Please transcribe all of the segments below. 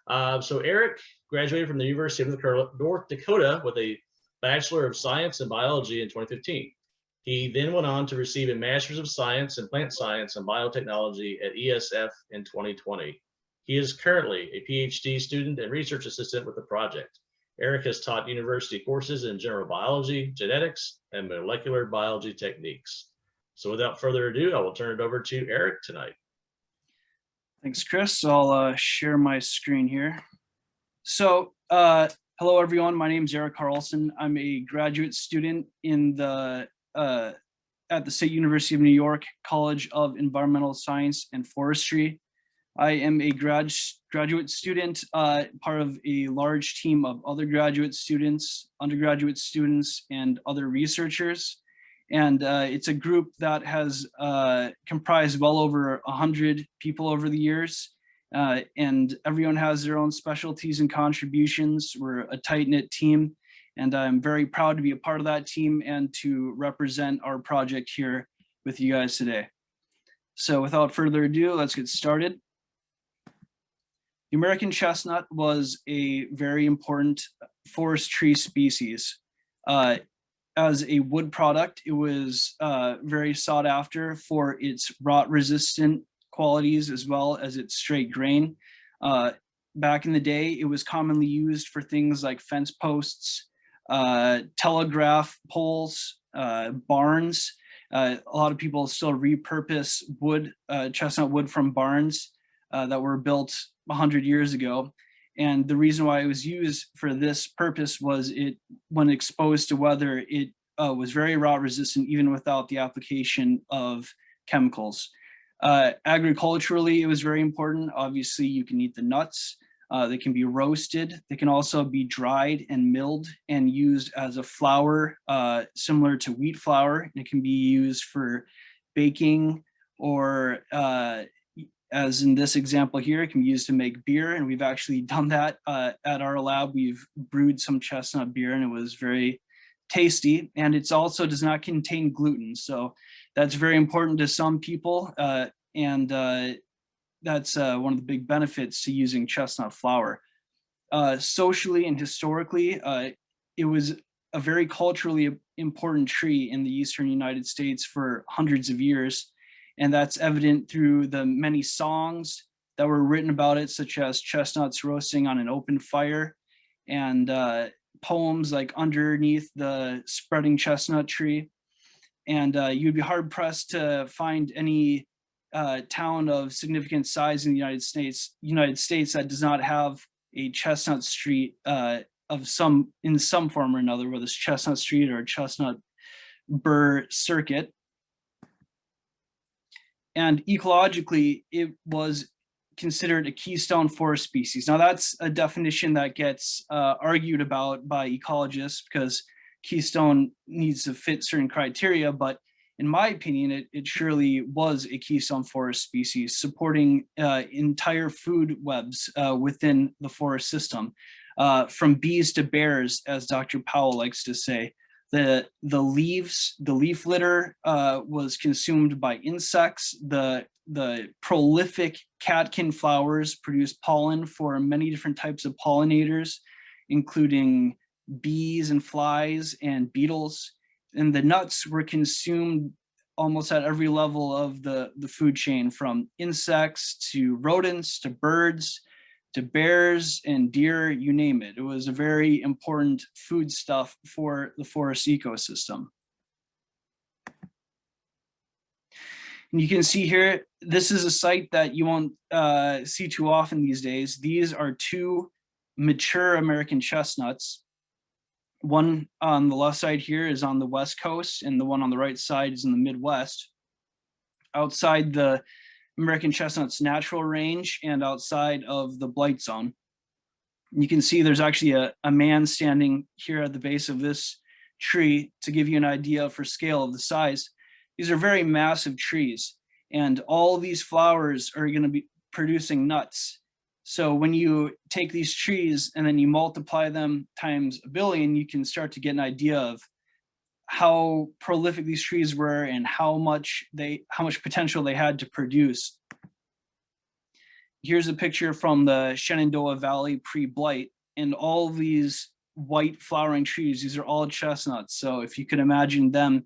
So Erik graduated from the University of North Dakota with a Bachelor of Science in Biology in 2015. He then went on to receive a Master's of Science in Plant Science and Biotechnology at ESF in 2020. He is currently a PhD student and research assistant with the project. Erik has taught university courses in general biology, genetics, and molecular biology techniques. So without further ado, I will turn it over to Erik tonight. Thanks, Chris. I'll share my screen here. So hello, everyone. My name is Erik Carlson. I'm a graduate student in the at the State University of New York College of Environmental Science and Forestry. I am a graduate student, part of a large team of other graduate students, undergraduate students, and other researchers. And it's a group that has comprised well over 100 people over the years. And everyone has their own specialties and contributions. We're a tight-knit team, and I'm very proud to be a part of that team and to represent our project here with you guys today. So without further ado, let's get started. The American chestnut was a very important forest tree species. As a wood product, it was very sought after for its rot-resistant qualities as well as its straight grain. Back in the day, it was commonly used for things like fence posts, telegraph poles, barns. A lot of people still repurpose wood, chestnut wood from barns that were built 100 years ago. And the reason why it was used for this purpose was when exposed to weather, it was very rot resistant even without the application of chemicals. Agriculturally, it was very important. Obviously, you can eat the nuts. They can be roasted. They can also be dried and milled and used as a flour, similar to wheat flour. And it can be used for baking, or as in this example here, it can be used to make beer. And we've actually done that at our lab. We've brewed some chestnut beer, and it was very tasty. And it also does not contain gluten. So that's very important to some people. That's one of the big benefits to using chestnut flour. Socially and historically, it was a very culturally important tree in the Eastern United States for hundreds of years. And that's evident through the many songs that were written about it, such as chestnuts roasting on an open fire, and poems like Underneath the Spreading Chestnut Tree. And you'd be hard pressed to find any town of significant size in the United States that does not have a chestnut street in some form or another, whether it's Chestnut Street or Chestnut Burr Circuit. And ecologically, it was considered a keystone forest species. Now that's a definition that gets argued about by ecologists because keystone needs to fit certain criteria, but in my opinion, it surely was a keystone forest species, supporting entire food webs within the forest system, from bees to bears, as Dr. Powell likes to say. The leaf litter was consumed by insects. The prolific catkin flowers produce pollen for many different types of pollinators, including bees and flies and beetles. And the nuts were consumed almost at every level of the food chain, from insects to rodents to birds to bears and deer, you name it. It was a very important foodstuff for the forest ecosystem. And you can see here, this is a site that you won't see too often these days. These are two mature American chestnuts. One on the left side here is on the West Coast, and the one on the right side is in the Midwest. Outside the American chestnut's natural range and outside of the blight zone. And you can see there's actually a man standing here at the base of this tree to give you an idea for scale of the size. These are very massive trees, and all these flowers are going to be producing nuts. So when you take these trees and then you multiply them times 1 billion, you can start to get an idea of how prolific these trees were and how much potential they had to produce. here's a picture from the Shenandoah Valley pre-blight, and all these white flowering trees, these are all chestnuts. So if you could imagine them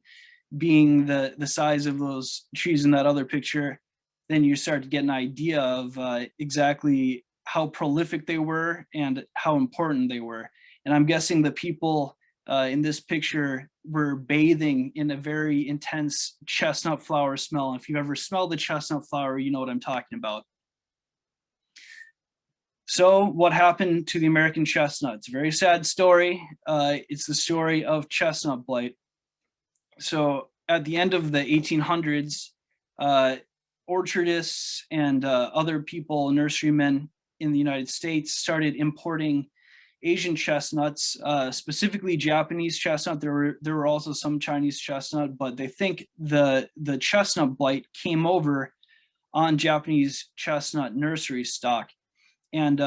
being the size of those trees in that other picture, then you start to get an idea of exactly how prolific they were and how important they were. And I'm guessing the people in this picture were bathing in a very intense chestnut flower smell. If you've ever smelled the chestnut flower, you know what I'm talking about. So what happened to the American chestnut? It's a very sad story. It's the story of chestnut blight. So at the end of the 1800s, orchardists and other people, nurserymen in the United States, started importing Asian chestnuts, specifically Japanese chestnut. There were also some Chinese chestnut, but they think the chestnut blight came over on Japanese chestnut nursery stock. And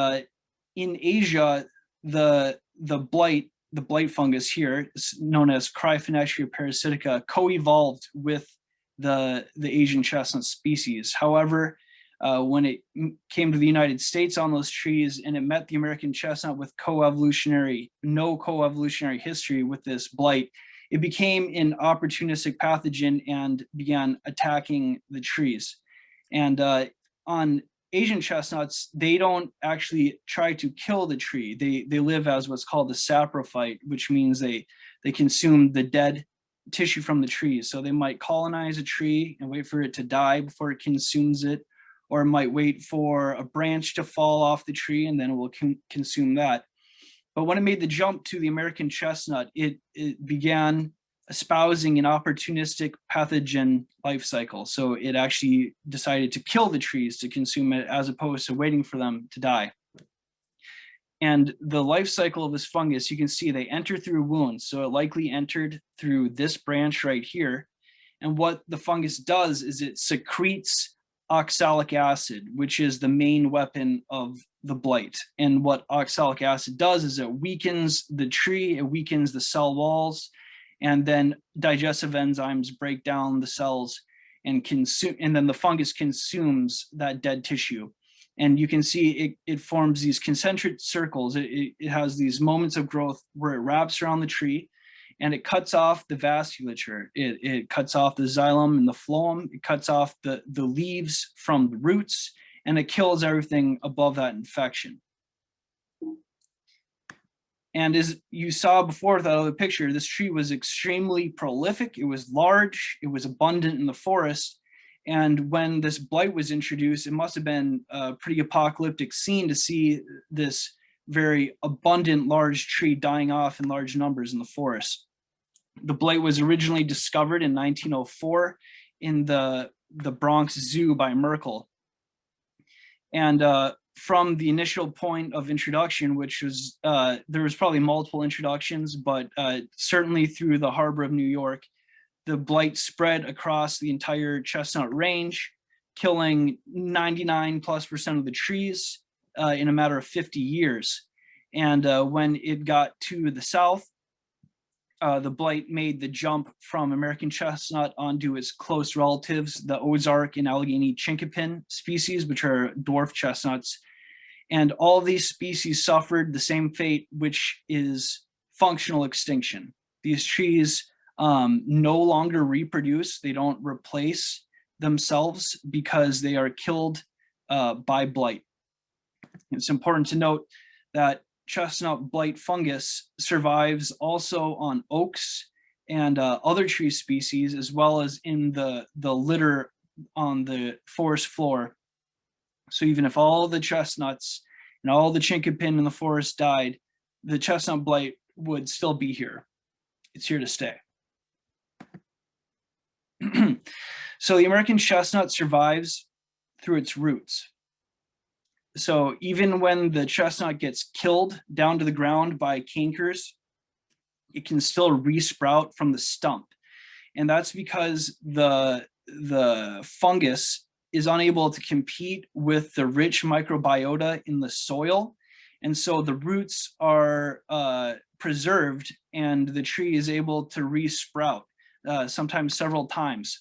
in Asia, the blight fungus here, known as Cryphonectria parasitica, co-evolved with the Asian chestnut species. However, when it came to the United States on those trees and it met the American chestnut with no co-evolutionary history with this blight, it became an opportunistic pathogen and began attacking the trees. And on Asian chestnuts, they don't actually try to kill the tree. They live as what's called the saprophyte, which means they consume the dead tissue from the tree. So they might colonize a tree and wait for it to die before it consumes it, or it might wait for a branch to fall off the tree and then it will consume that. But when it made the jump to the American chestnut, it began espousing an opportunistic pathogen life cycle. So it actually decided to kill the trees to consume it as opposed to waiting for them to die. And the life cycle of this fungus, you can see they enter through wounds. So it likely entered through this branch right here. And what the fungus does is it secretes oxalic acid, which is the main weapon of the blight. And what oxalic acid does is it weakens the tree, it weakens the cell walls, and then digestive enzymes break down the cells and consume, and then the fungus consumes that dead tissue. And you can see it forms these concentric circles. It has these moments of growth where it wraps around the tree and it cuts off the vasculature. It cuts off the xylem and the phloem. It cuts off the leaves from the roots, and it kills everything above that infection. And as you saw before that other picture, this tree was extremely prolific. It was large, it was abundant in the forest. And when this blight was introduced, it must have been a pretty apocalyptic scene to see this very abundant large tree dying off in large numbers in the forest. The blight was originally discovered in 1904 in the Bronx Zoo by Merkel. And from the initial point of introduction, which was, there was probably multiple introductions, but certainly through the harbor of New York, the blight spread across the entire chestnut range, killing 99+% of the trees in a matter of 50 years. And when it got to the south, the blight made the jump from American chestnut onto its close relatives, the Ozark and Allegheny chinkapin species, which are dwarf chestnuts. And all these species suffered the same fate, which is functional extinction. These trees no longer reproduce. They don't replace themselves because they are killed by blight. It's important to note that chestnut blight fungus survives also on oaks and other tree species, as well as in the litter on the forest floor. So even if all the chestnuts and all the chinkapin in the forest died, the chestnut blight would still be here. It's here to stay. So the American chestnut survives through its roots. So even when the chestnut gets killed down to the ground by cankers, it can still resprout from the stump. And that's because the fungus is unable to compete with the rich microbiota in the soil. And so the roots are preserved and the tree is able to resprout, sometimes several times.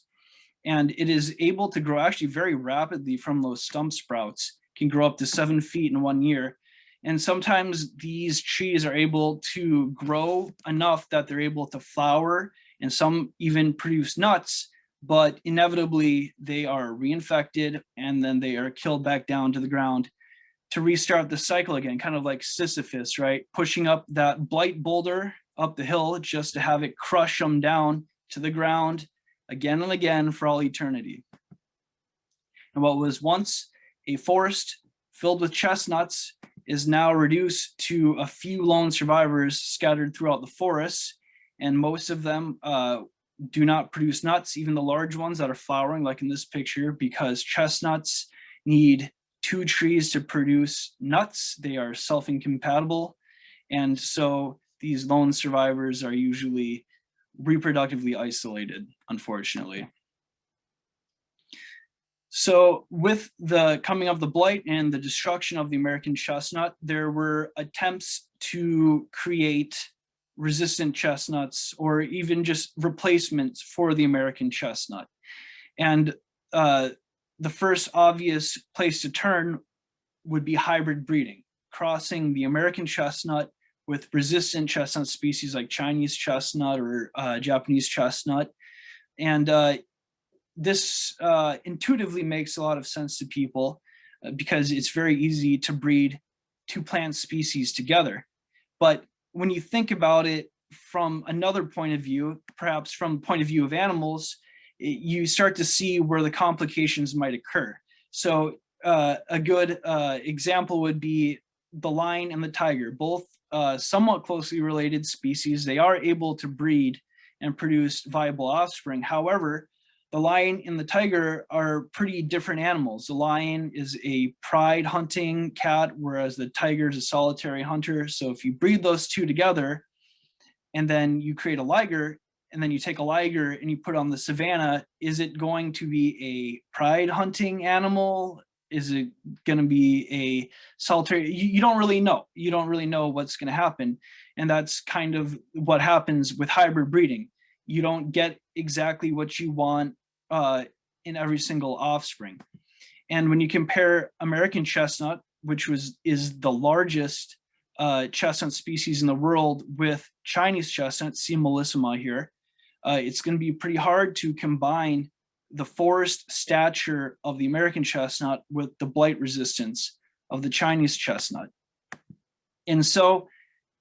And it is able to grow actually very rapidly from those stump sprouts. can grow up to 7 feet in 1 year. And sometimes these trees are able to grow enough that they're able to flower, and some even produce nuts, but inevitably they are reinfected and then they are killed back down to the ground to restart the cycle again, kind of like Sisyphus, right? Pushing up that blight boulder up the hill just to have it crush them down to the ground again and again for all eternity. And what was once a forest filled with chestnuts is now reduced to a few lone survivors scattered throughout the forests. And most of them do not produce nuts, even the large ones that are flowering, like in this picture, because chestnuts need 2 trees to produce nuts. They are self-incompatible. And so these lone survivors are usually reproductively isolated, unfortunately. So with the coming of the blight and the destruction of the American chestnut, there were attempts to create resistant chestnuts or even just replacements for the American chestnut. And the first obvious place to turn would be hybrid breeding, crossing the American chestnut with resistant chestnut species like Chinese chestnut or Japanese chestnut. And this intuitively makes a lot of sense to people because it's very easy to breed 2 plant species together. But when you think about it from another point of view, perhaps from the point of view of animals, you start to see where the complications might occur. So a good example would be the lion and the tiger, both somewhat closely related species. They are able to breed and produce viable offspring. However, the lion and the tiger are pretty different animals. The lion is a pride hunting cat, whereas the tiger is a solitary hunter. So if you breed those 2 together and then you create a liger, and then you take a liger and you put it on the savanna, is it going to be a pride hunting animal? Is it going to be a solitary? You don't really know. You don't really know what's going to happen. And that's kind of what happens with hybrid breeding. You don't get exactly what you want in every single offspring. And when you compare American chestnut, which is the largest chestnut species in the world, with Chinese chestnut, see Millissima here, it's going to be pretty hard to combine the forest stature of the American chestnut with the blight resistance of the Chinese chestnut. And so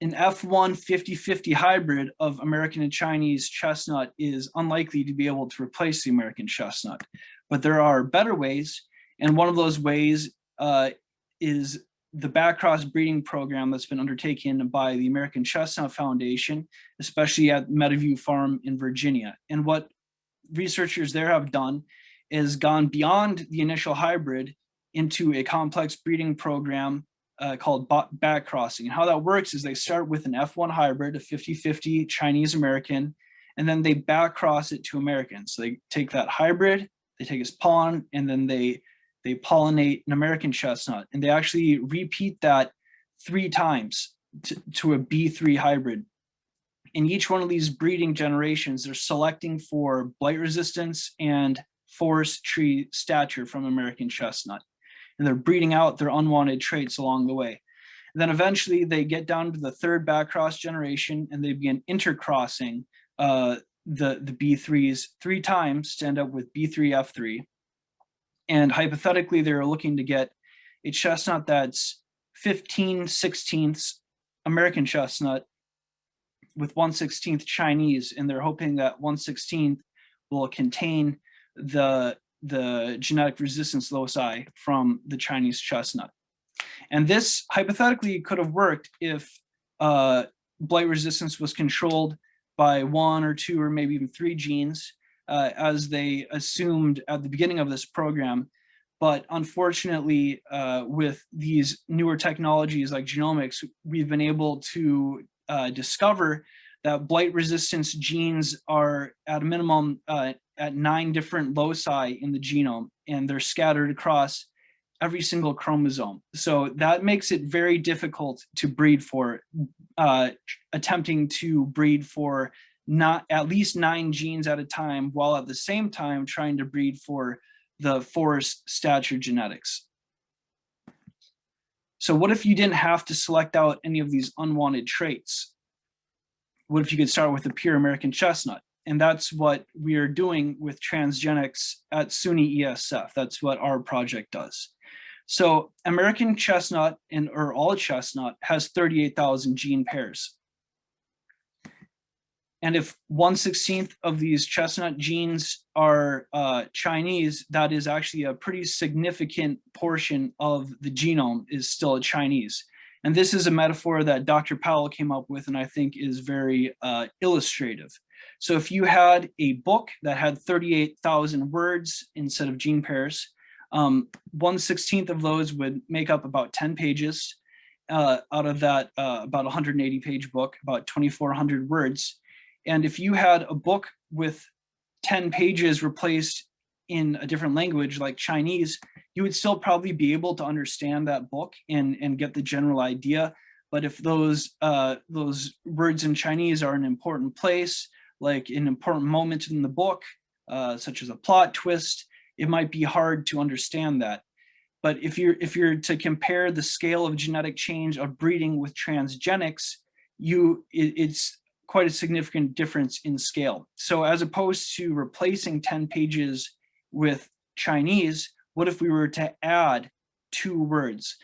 an F1 50-50 hybrid of American and Chinese chestnut is unlikely to be able to replace the American chestnut. But there are better ways, and one of those ways is the backcross breeding program that's been undertaken by the American Chestnut Foundation, especially at Meadowview Farm in Virginia. And what researchers there have done is gone beyond the initial hybrid into a complex breeding program called backcrossing. And how that works is they start with an F1 hybrid, a 50-50 Chinese-American, and then they backcross it to American. So they take that hybrid, they take its pollen, and then they pollinate an American chestnut. And they actually repeat that 3 times to a B3 hybrid. In each one of these breeding generations, they're selecting for blight resistance and forest tree stature from American chestnut. And they're breeding out their unwanted traits along the way. And then eventually they get down to the 3rd backcross generation and they begin intercrossing the B3s 3 times to end up with B3F3. And hypothetically, they're looking to get a chestnut that's 15/16 American chestnut with 1/16 Chinese, and they're hoping that 1/16 will contain the genetic resistance loci from the Chinese chestnut. And this hypothetically could have worked if blight resistance was controlled by 1 or 2 or maybe even 3 genes, as they assumed at the beginning of this program. But unfortunately, with these newer technologies like genomics, we've been able to discover that blight resistance genes are at a minimum at 9 different loci in the genome, and they're scattered across every single chromosome. So that makes it very difficult to breed for, attempting to breed for not at least 9 genes at a time, while at the same time trying to breed for the forest stature genetics. So what if you didn't have to select out any of these unwanted traits? What if you could start with a pure American chestnut? And that's what we are doing with transgenics at SUNY-ESF. That's what our project does. So American chestnut or all chestnut has 38,000 gene pairs. And if 1/16 of these chestnut genes are Chinese, that is actually a pretty significant portion of the genome is still Chinese. And this is a metaphor that Dr. Powell came up with and I think is very illustrative. So if you had a book that had 38,000 words instead of gene pairs, 1/16 of those would make up about 10 pages. Out of that about 180-page book, about 2,400 words. And if you had a book with 10 pages replaced in a different language like Chinese, you would still probably be able to understand that book and get the general idea. But if those words in Chinese are an important place, like an important moment in the book, such as a plot twist, it might be hard to understand that. But if you're to compare the scale of genetic change of breeding with transgenics, it's quite a significant difference in scale. So as opposed to replacing 10 pages with Chinese, what if we were to add 2 words?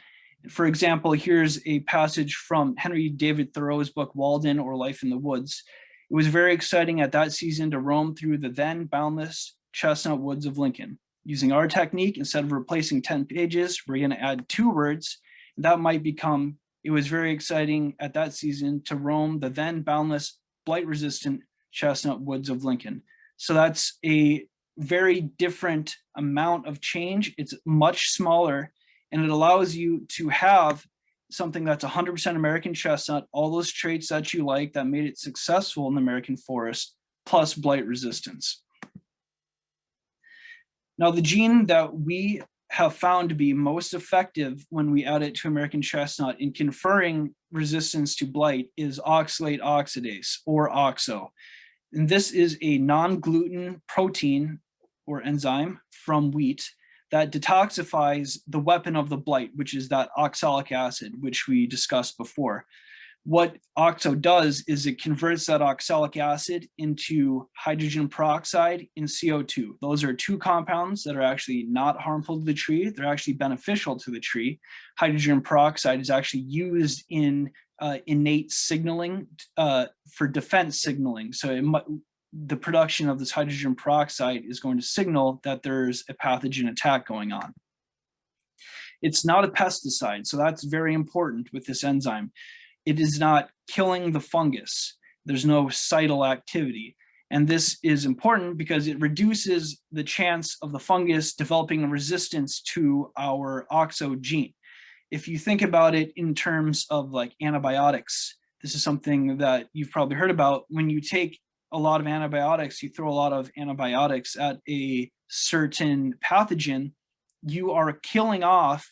For example, here's a passage from Henry David Thoreau's book, Walden or Life in the Woods. It was very exciting at that season to roam through the then boundless chestnut woods of Lincoln. Using our technique, instead of replacing 10 pages, we're going to add 2 words. That might become, it was very exciting at that season to roam the then boundless, blight-resistant chestnut woods of Lincoln. So that's a very different amount of change. It's much smaller, and it allows you to have something that's 100% American chestnut, all those traits that you like that made it successful in the American forest, plus blight resistance. Now, the gene that we have found to be most effective when we add it to American chestnut in conferring resistance to blight is oxalate oxidase, or OXO. And this is a non-gluten protein or enzyme from wheat that detoxifies the weapon of the blight, which is that oxalic acid, which we discussed before. What OXO does is it converts that oxalic acid into hydrogen peroxide and CO2. Those are 2 compounds that are actually not harmful to the tree. They're actually beneficial to the tree. Hydrogen peroxide is actually used in innate signaling for defense signaling. So the production of this hydrogen peroxide is going to signal that there's a pathogen attack going on. It's not a pesticide, so that's very important with this enzyme. It is not killing the fungus. There's no cytal activity. And this is important because it reduces the chance of the fungus developing a resistance to our OXO gene. If you think about it in terms of like antibiotics, this is something that you've probably heard about. When you take a lot of antibiotics, you throw a lot of antibiotics at a certain pathogen, you are killing off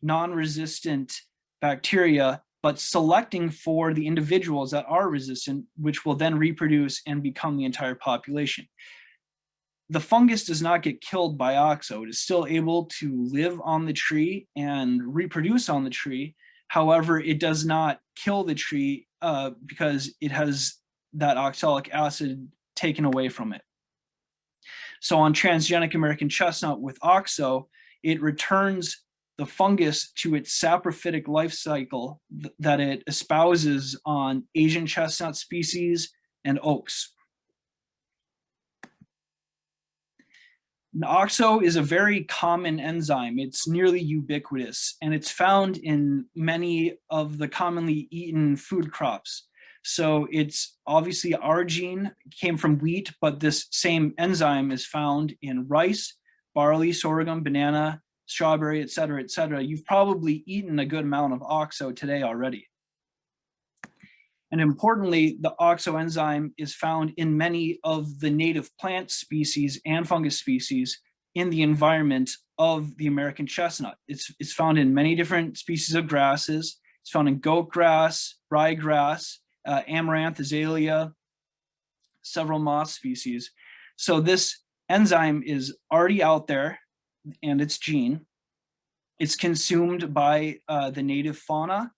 non-resistant bacteria, but selecting for the individuals that are resistant, which will then reproduce and become the entire population. The fungus does not get killed by OXO. It is still able to live on the tree and reproduce on the tree. However, it does not kill the tree because it has that oxalic acid taken away from it. So on transgenic American chestnut with OXO, it returns the fungus to its saprophytic life cycle that it espouses on Asian chestnut species and oaks. OXO is a very common enzyme. It's nearly ubiquitous, and it's found in many of the commonly eaten food crops. So it's obviously our gene came from wheat, but this same enzyme is found in rice, barley, sorghum, banana, strawberry, et cetera, et cetera. You've probably eaten a good amount of OXO today already. And importantly, the OXO enzyme is found in many of the native plant species and fungus species in the environment of the American chestnut. It's found in many different species of grasses. It's found in goat grass, ryegrass, amaranth, azalea, several moss species. So this enzyme is already out there, and its gene. It's consumed by the native fauna.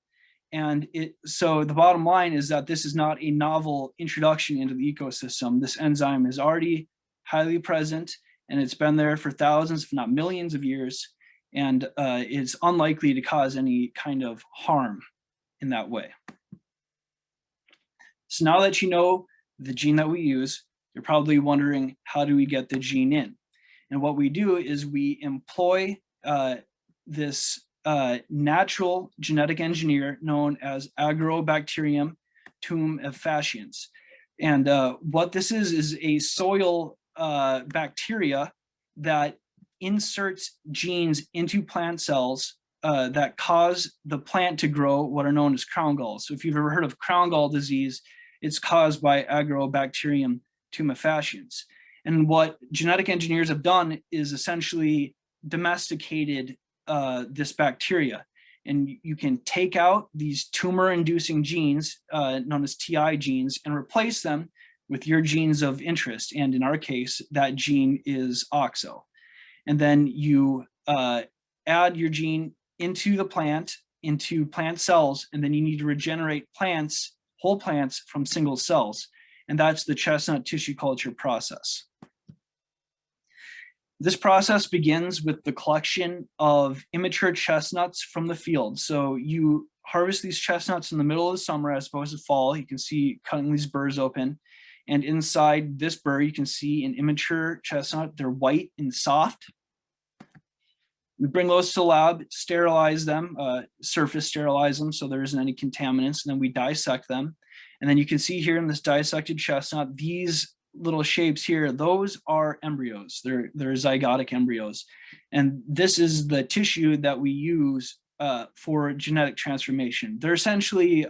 And so the bottom line is that this is not a novel introduction into the ecosystem. This enzyme is already highly present, and it's been there for thousands, if not millions of years, and it's unlikely to cause any kind of harm in that way. So now that you know the gene that we use, you're probably wondering, how do we get the gene in? And what we do is we employ this natural genetic engineer known as Agrobacterium tumefaciens. And what this is a soil bacteria that inserts genes into plant cells that cause the plant to grow what are known as crown galls. So if you've ever heard of crown gall disease, it's caused by Agrobacterium tumefaciens. And what genetic engineers have done is essentially domesticated this bacteria. And you can take out these tumor-inducing genes, known as TI genes, and replace them with your genes of interest. And in our case, that gene is OXO. And then you add your gene into the plant, into plant cells, and then you need to regenerate plants, whole plants, from single cells. And that's the chestnut tissue culture process. This process begins with the collection of immature chestnuts from the field. So you harvest these chestnuts in the middle of the summer as opposed to fall. You can see cutting these burrs open. And inside this burr, you can see an immature chestnut. They're white and soft. We bring those to the lab, sterilize them, surface sterilize them so there isn't any contaminants, and then we dissect them. And then you can see here in this dissected chestnut, these little shapes here, those are embryos. They're zygotic embryos. And this is the tissue that we use for genetic transformation. They're essentially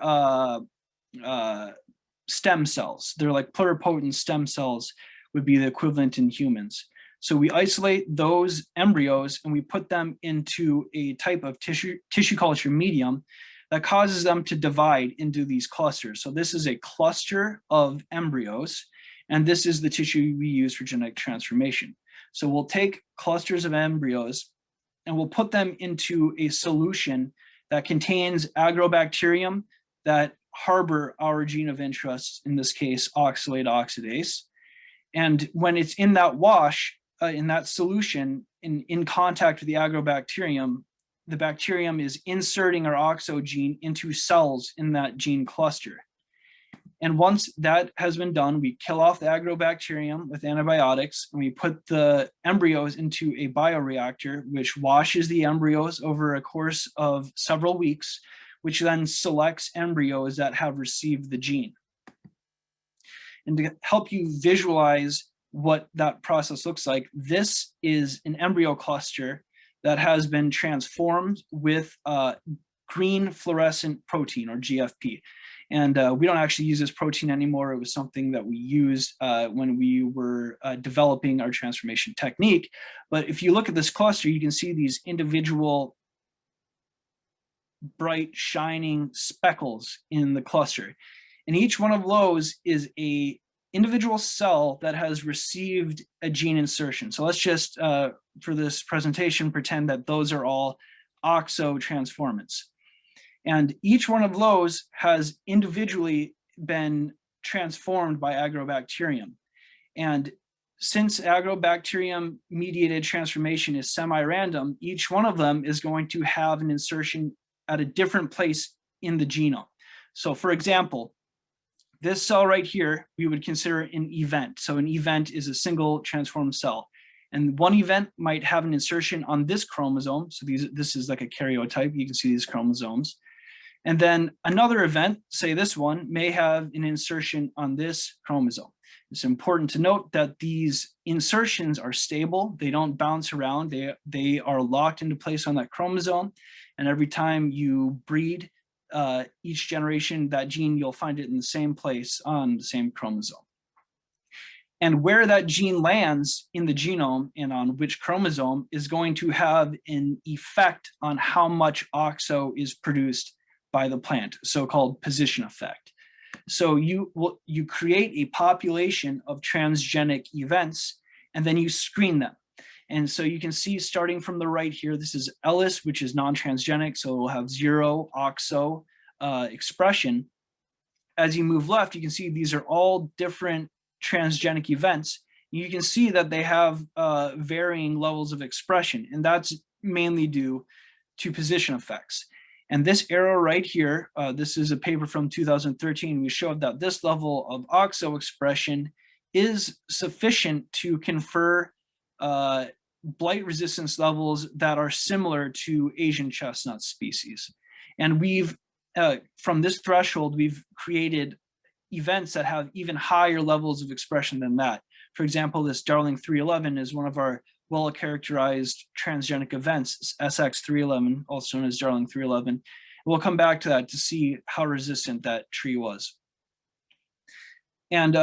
stem cells. They're like pluripotent stem cells would be the equivalent in humans. So we isolate those embryos and we put them into a type of tissue culture medium that causes them to divide into these clusters. So this is a cluster of embryos, and this is the tissue we use for genetic transformation. So we'll take clusters of embryos and we'll put them into a solution that contains Agrobacterium that harbor our gene of interest, in this case, oxalate oxidase. And when it's in that wash, in that solution, in contact with the Agrobacterium, the bacterium is inserting our OXO gene into cells in that gene cluster. And once that has been done, we kill off the Agrobacterium with antibiotics, and we put the embryos into a bioreactor, which washes the embryos over a course of several weeks, which then selects embryos that have received the gene. And to help you visualize what that process looks like, this is an embryo cluster that has been transformed with green fluorescent protein, or GFP. And we don't actually use this protein anymore. It was something that we used when we were developing our transformation technique. But if you look at this cluster, you can see these individual bright, shining speckles in the cluster. And each one of those is a individual cell that has received a gene insertion. So let's just, for this presentation, pretend that those are all OXO transformants. And each one of those has individually been transformed by Agrobacterium. And since Agrobacterium mediated transformation is semi-random, each one of them is going to have an insertion at a different place in the genome. So for example, this cell right here, we would consider an event. So an event is a single transformed cell. And one event might have an insertion on this chromosome. So this is like a karyotype. You can see these chromosomes. And then another event, say this one, may have an insertion on this chromosome. It's important to note that these insertions are stable. They don't bounce around. They are locked into place on that chromosome. And every time you breed each generation, that gene, you'll find it in the same place on the same chromosome. And where that gene lands in the genome and on which chromosome is going to have an effect on how much OXO is produced by the plant, so-called position effect. So you create a population of transgenic events, and then you screen them. And so you can see starting from the right here, this is Ellis, which is non-transgenic, so it will have 0 OXO expression. As you move left, you can see these are all different transgenic events. You can see that they have varying levels of expression, and that's mainly due to position effects. And this arrow right here, this is a paper from 2013, we showed that this level of OXO expression is sufficient to confer blight resistance levels that are similar to Asian chestnut species. And we've, from this threshold, we've created events that have even higher levels of expression than that. For example, this Darling 311 is one of our well-characterized transgenic events, SX311, also known as Darling 311. We'll come back to that to see how resistant that tree was. And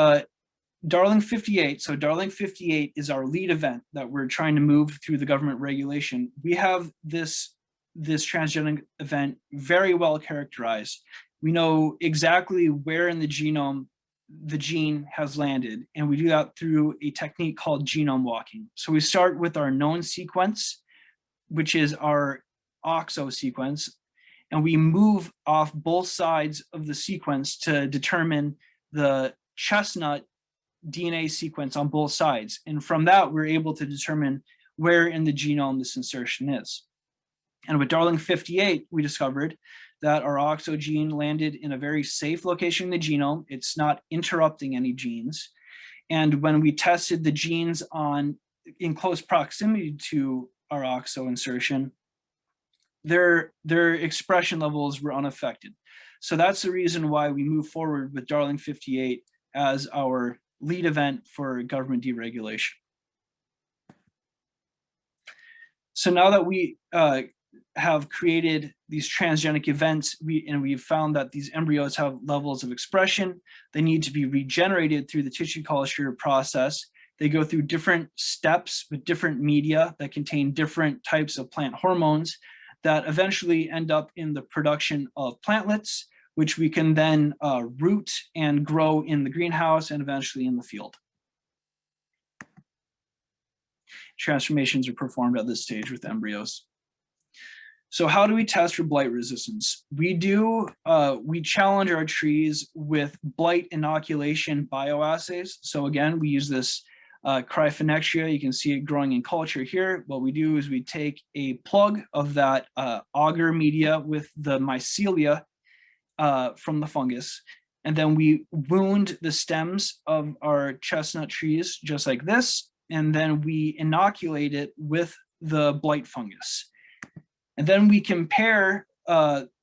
Darling 58, so Darling 58 is our lead event that we're trying to move through the government regulation. We have this transgenic event very well characterized. We know exactly where in the genome the gene has landed, and we do that through a technique called genome walking. So we start with our known sequence, which is our OXO sequence, and we move off both sides of the sequence to determine the chestnut DNA sequence on both sides. And from that, we're able to determine where in the genome this insertion is. And with Darling 58, we discovered that our OXO gene landed in a very safe location in the genome. It's not interrupting any genes. And when we tested the genes in close proximity to our OXO insertion, their expression levels were unaffected. So that's the reason why we move forward with Darling 58 as our lead event for government deregulation. So now that we have created these transgenic events, we've found that these embryos have levels of expression, they need to be regenerated through the tissue culture process. They go through different steps with different media that contain different types of plant hormones that eventually end up in the production of plantlets, which we can then root and grow in the greenhouse and eventually in the field. Transformations are performed at this stage with embryos. So how do we test for blight resistance? We challenge our trees with blight inoculation bioassays. So again, we use this Cryphonectria. You can see it growing in culture here. What we do is we take a plug of that agar media with the mycelia from the fungus, and then we wound the stems of our chestnut trees just like this, and then we inoculate it with the blight fungus. And then we compare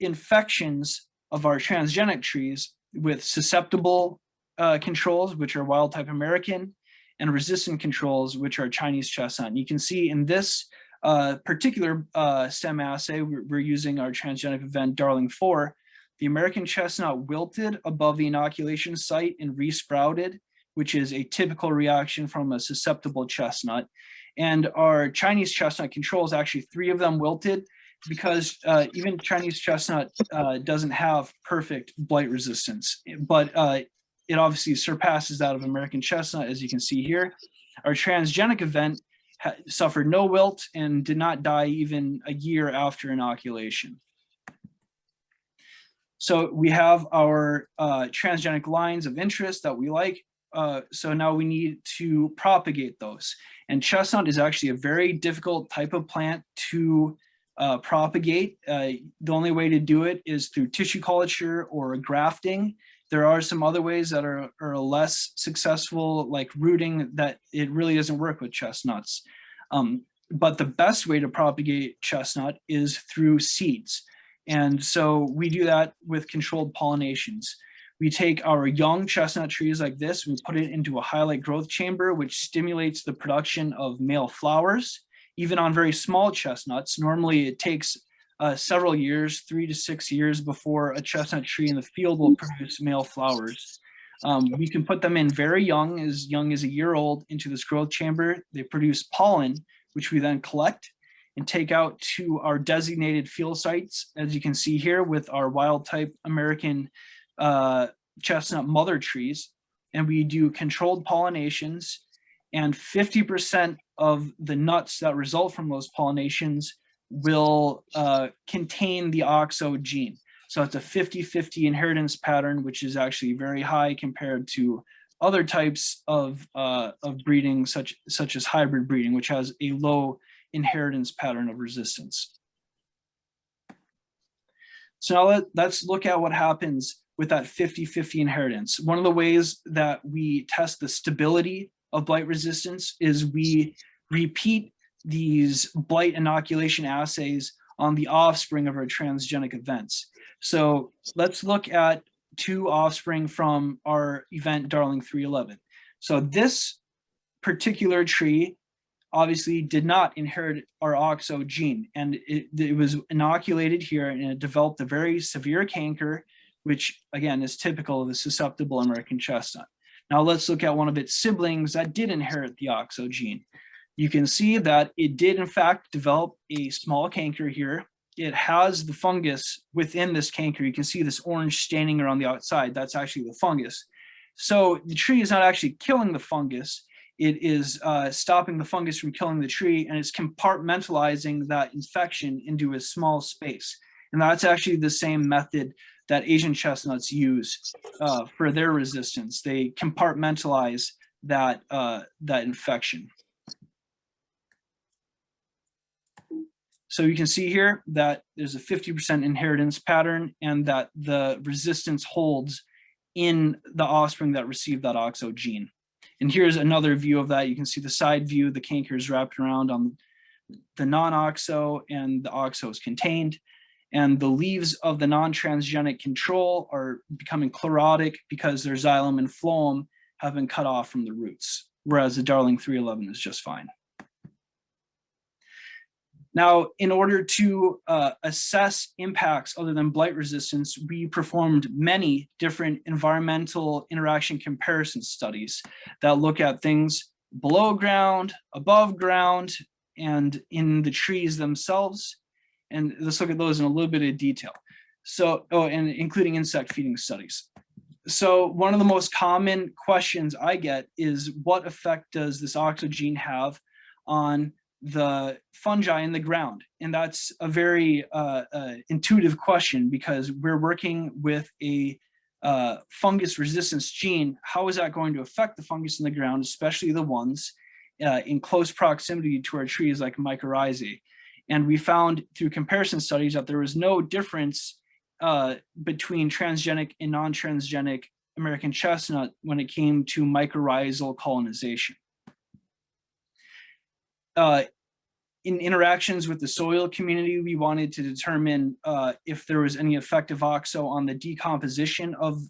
infections of our transgenic trees with susceptible controls, which are wild type American, and resistant controls, which are Chinese chestnut. And you can see in this particular stem assay, we're using our transgenic event Darling 4. The American chestnut wilted above the inoculation site and resprouted, which is a typical reaction from a susceptible chestnut. And our Chinese chestnut controls, actually 3 of them wilted, because even Chinese chestnut doesn't have perfect blight resistance, but it obviously surpasses that of American chestnut, as you can see here. Our transgenic event suffered no wilt and did not die even a year after inoculation. So we have our transgenic lines of interest that we like. So now we need to propagate those. And chestnut is actually a very difficult type of plant to propagate. The only way to do it is through tissue culture or grafting. There are some other ways that are less successful, like rooting, that it really doesn't work with chestnuts. But the best way to propagate chestnut is through seeds. And so we do that with controlled pollinations. We take our young chestnut trees like this, we put it into a highlight growth chamber, which stimulates the production of male flowers. Even on very small chestnuts, normally it takes several years, 3 to 6 years, before a chestnut tree in the field will produce male flowers. We can put them in very young as a year old, into this growth chamber. They produce pollen, which we then collect and take out to our designated field sites, as you can see here with our wild type American chestnut mother trees. And we do controlled pollinations, and 50% of the nuts that result from those pollinations will contain the OXO gene. So it's a 50-50 inheritance pattern, which is actually very high compared to other types of breeding, such as hybrid breeding, which has a low inheritance pattern of resistance. So now let's look at what happens with that 50-50 inheritance. One of the ways that we test the stability of blight resistance is we repeat these blight inoculation assays on the offspring of our transgenic events. So let's look at 2 offspring from our event Darling 311. So this particular tree obviously did not inherit our OXO gene, and it was inoculated here, and it developed a very severe canker, which again is typical of the susceptible American chestnut. Now let's look at one of its siblings that did inherit the OXO gene. You can see that it did in fact develop a small canker here. It has the fungus within this canker. You can see this orange staining around the outside. That's actually the fungus. So the tree is not actually killing the fungus. It is stopping the fungus from killing the tree, and it's compartmentalizing that infection into a small space. And that's actually the same method that Asian chestnuts use for their resistance. They compartmentalize that infection. So you can see here that there's a 50% inheritance pattern, and that the resistance holds in the offspring that received that OXO gene. And here's another view of that. You can see the side view, the canker is wrapped around on the non-OXO, and the OXO is contained. And the leaves of the non-transgenic control are becoming chlorotic because their xylem and phloem have been cut off from the roots, whereas the Darling 311 is just fine. Now, in order to assess impacts other than blight resistance, we performed many different environmental interaction comparison studies that look at things below ground, above ground, and in the trees themselves. And let's look at those in a little bit of detail. So, and including insect feeding studies. So one of the most common questions I get is, what effect does this OXO gene have on the fungi in the ground? And that's a very intuitive question, because we're working with a fungus resistance gene. How is that going to affect the fungus in the ground, especially the ones in close proximity to our trees like mycorrhizae? And we found through comparison studies that there was no difference between transgenic and non-transgenic American chestnut when it came to mycorrhizal colonization. In interactions with the soil community, we wanted to determine if there was any effect of OXO on the decomposition of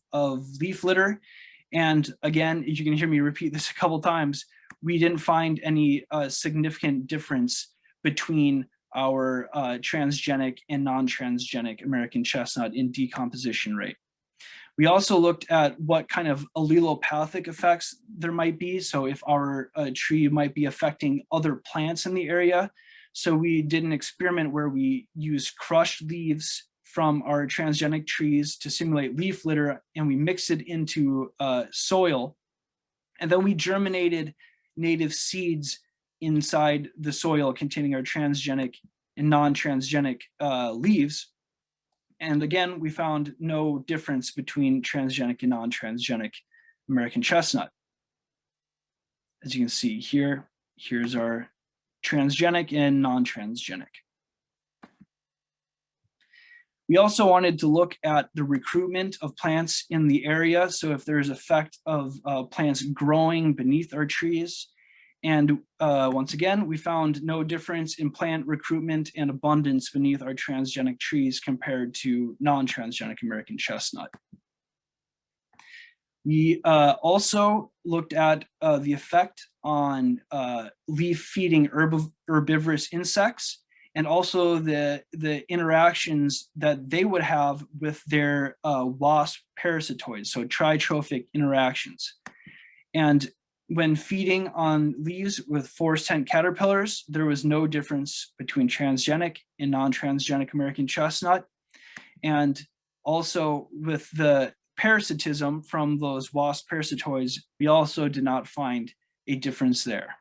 leaf litter. And again, as you can hear me repeat this a couple times, we didn't find any significant difference between our transgenic and non-transgenic American chestnut in decomposition rate. We also looked at what kind of allelopathic effects there might be. So if our tree might be affecting other plants in the area. So we did an experiment where we used crushed leaves from our transgenic trees to simulate leaf litter, and we mixed it into soil. And then we germinated native seeds inside the soil containing our transgenic and non-transgenic leaves. And again, we found no difference between transgenic and non-transgenic American chestnut. As you can see here, here's our transgenic and non-transgenic. We also wanted to look at the recruitment of plants in the area. So if there's effect of plants growing beneath our trees. And once again, we found no difference in plant recruitment and abundance beneath our transgenic trees compared to non-transgenic American chestnut. We also looked at the effect on leaf-feeding herbivorous insects, and also the interactions that they would have with their wasp parasitoids, so tritrophic interactions. And when feeding on leaves with forest tent caterpillars, there was no difference between transgenic and non-transgenic American chestnut. And also with the parasitism from those wasp parasitoids, we also did not find a difference there.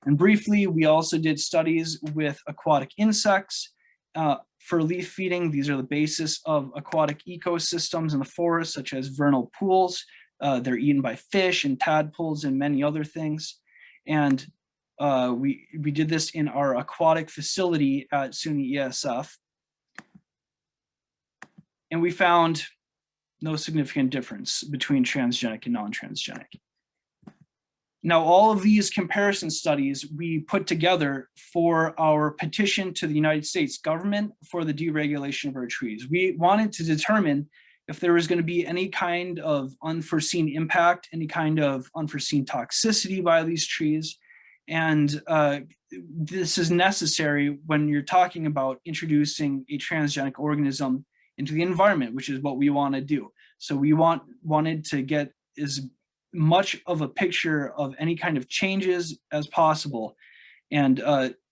And briefly, we also did studies with aquatic insects for leaf feeding. These are the basis of aquatic ecosystems in the forest, such as vernal pools. They're eaten by fish and tadpoles and many other things. And we did this in our aquatic facility at SUNY-ESF. And we found no significant difference between transgenic and non-transgenic. Now, all of these comparison studies we put together for our petition to the United States government for the deregulation of our trees. We wanted to determine if there was going to be any kind of unforeseen impact, any kind of unforeseen toxicity by these trees. And this is necessary when you're talking about introducing a transgenic organism into the environment, which is what we want to do. So we wanted to get as much of a picture of any kind of changes as possible. And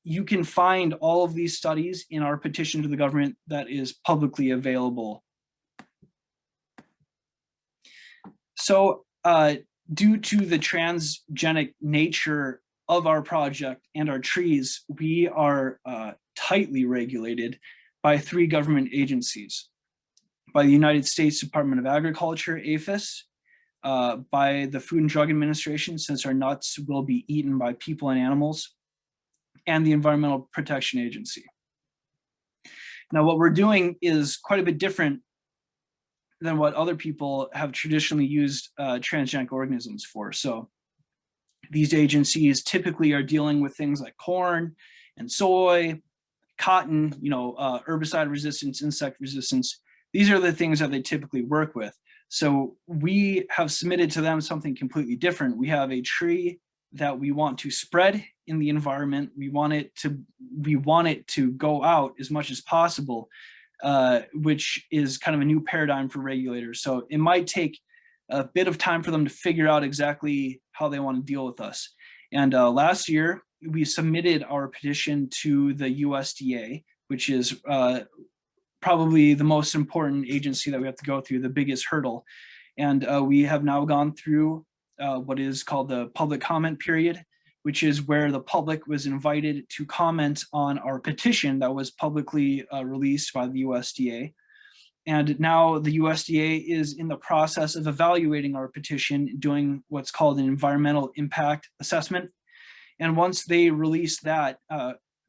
you can find all of these studies in our petition to the government that is publicly available. So due to the transgenic nature of our project and our trees, we are tightly regulated by 3 government agencies: by the United States Department of Agriculture, APHIS, by the Food and Drug Administration, since our nuts will be eaten by people and animals, and the Environmental Protection Agency. Now, what we're doing is quite a bit different than what other people have traditionally used transgenic organisms for. So these agencies typically are dealing with things like corn and soy, cotton, herbicide resistance, insect resistance. These are the things that they typically work with. So we have submitted to them something completely different. We have a tree that we want to spread in the environment. We want it to go out as much as possible, which is kind of a new paradigm for regulators. So it might take a bit of time for them to figure out exactly how they want to deal with us. And last year, we submitted our petition to the USDA, which is probably the most important agency that we have to go through, the biggest hurdle. And we have now gone through what is called the public comment period, which is where the public was invited to comment on our petition that was publicly released by the USDA. And now the USDA is in the process of evaluating our petition, doing what's called an environmental impact assessment. And once they release that,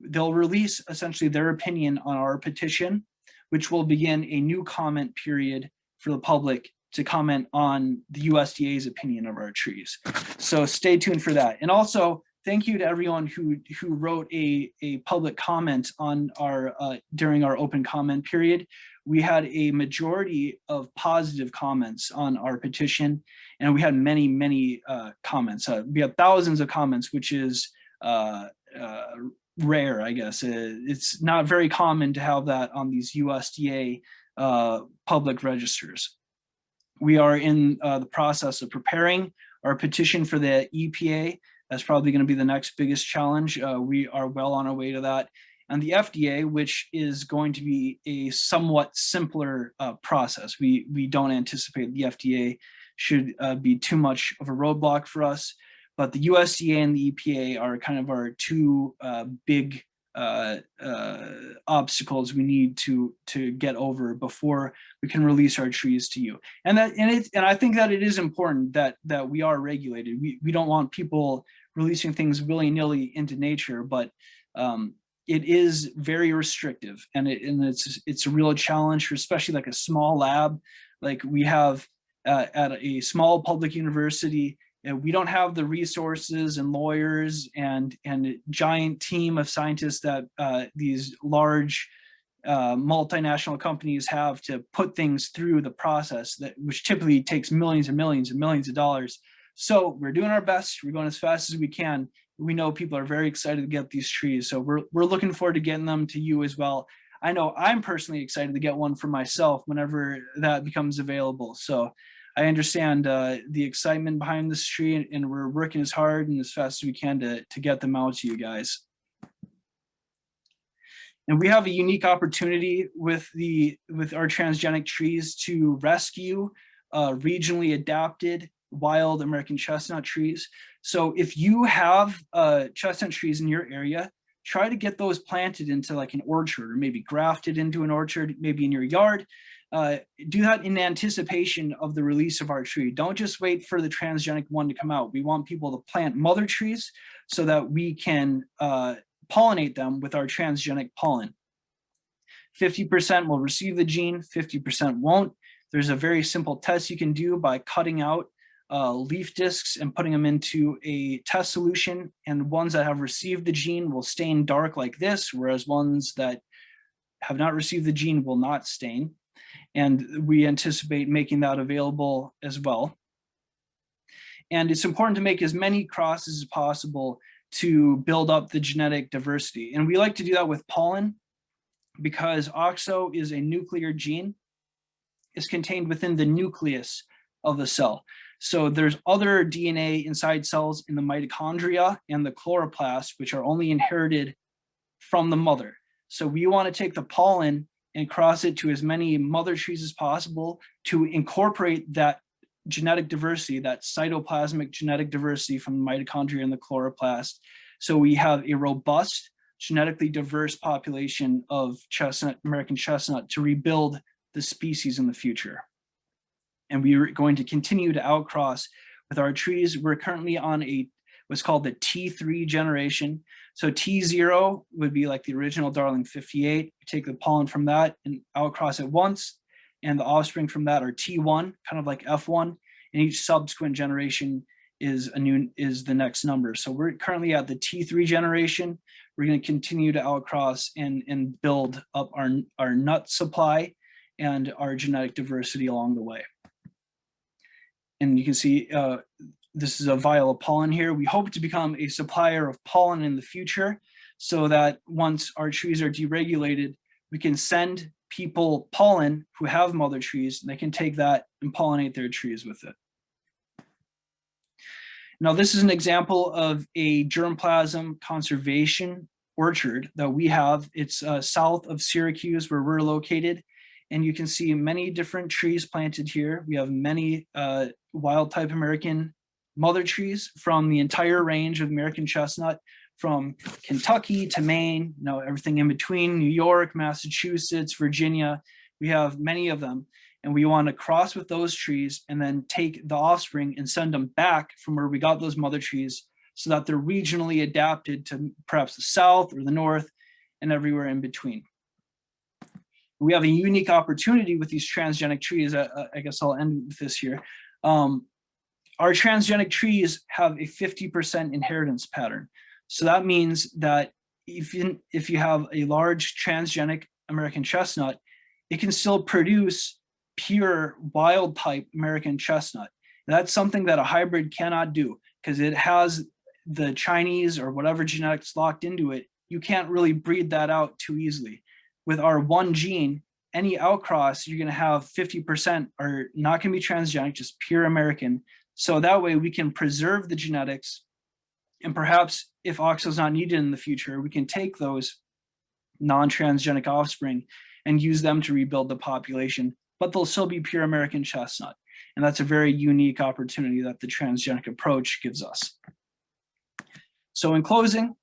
they'll release essentially their opinion on our petition, which will begin a new comment period for the public to comment on the USDA's opinion of our trees. So stay tuned for that. And also, thank you to everyone who wrote a public comment on our during our open comment period. We had a majority of positive comments on our petition, and we had many comments. We had thousands of comments, which is rare, I guess. It's not very common to have that on these USDA public registers. We are in the process of preparing our petition for the EPA. That's probably going to be the next biggest challenge. We are well on our way to that. And the FDA, which is going to be a somewhat simpler process. We don't anticipate the FDA should be too much of a roadblock for us. But the USDA and the EPA are kind of our 2 big obstacles we need to get over before we can release our trees to you. And I think that it is important that we are regulated. We don't want people releasing things willy-nilly into nature, but it is very restrictive, and it's a real challenge for especially like a small lab like we have at a small public university. And we don't have the resources and lawyers and a giant team of scientists that these large multinational companies have to put things through the process, which typically takes millions and millions and millions of dollars. So we're doing our best. We're going as fast as we can. We know people are very excited to get these trees. So we're looking forward to getting them to you as well. I know I'm personally excited to get one for myself whenever that becomes available. So I understand the excitement behind this tree, and we're working as hard and as fast as we can to get them out to you guys. And we have a unique opportunity with our transgenic trees to rescue regionally adapted wild American chestnut trees. So if you have chestnut trees in your area, try to get those planted into like an orchard, or maybe grafted into an orchard, maybe in your yard. Do that in anticipation of the release of our tree. Don't just wait for the transgenic one to come out. We want people to plant mother trees so that we can pollinate them with our transgenic pollen. 50% will receive the gene, 50% won't. There's a very simple test you can do by cutting out leaf discs and putting them into a test solution, and ones that have received the gene will stain dark like this, whereas ones that have not received the gene will not stain. And we anticipate making that available as well. And it's important to make as many crosses as possible to build up the genetic diversity. And we like to do that with pollen because OXO is a nuclear gene. It's contained within the nucleus of the cell. So there's other DNA inside cells in the mitochondria and the chloroplast, which are only inherited from the mother. So we want to take the pollen and cross it to as many mother trees as possible to incorporate that genetic diversity, that cytoplasmic genetic diversity from the mitochondria and the chloroplast. So we have a robust, genetically diverse population of chestnut, American chestnut, to rebuild the species in the future. And we are going to continue to outcross with our trees. We're currently on what's called the T3 generation. So T0 would be like the original Darling 58. We take the pollen from that and outcross it once, and the offspring from that are T1, kind of like F1, and each subsequent generation is the next number. So we're currently at the T3 generation. We're going to continue to outcross and build up our nut supply and our genetic diversity along the way. And you can see this is a vial of pollen here. We hope to become a supplier of pollen in the future so that once our trees are deregulated, we can send people pollen who have mother trees, and they can take that and pollinate their trees with it. Now, this is an example of a germplasm conservation orchard that we have. It's south of Syracuse, where we're located. And you can see many different trees planted here. We have many wild type American mother trees from the entire range of American chestnut, from Kentucky to Maine, everything in between, New York, Massachusetts, Virginia. We have many of them. And we want to cross with those trees and then take the offspring and send them back from where we got those mother trees so that they're regionally adapted to perhaps the south or the north and everywhere in between. We have a unique opportunity with these transgenic trees. I guess I'll end with this here. Our transgenic trees have a 50% inheritance pattern. So that means that if you have a large transgenic American chestnut, it can still produce pure wild type American chestnut. And that's something that a hybrid cannot do because it has the Chinese or whatever genetics locked into it. You can't really breed that out too easily. With our one gene, any outcross, you're going to have 50% are not going to be transgenic, just pure American. So that way we can preserve the genetics. And perhaps if OXO is not needed in the future, we can take those non-transgenic offspring and use them to rebuild the population, but they'll still be pure American chestnut. And that's a very unique opportunity that the transgenic approach gives us. So in closing,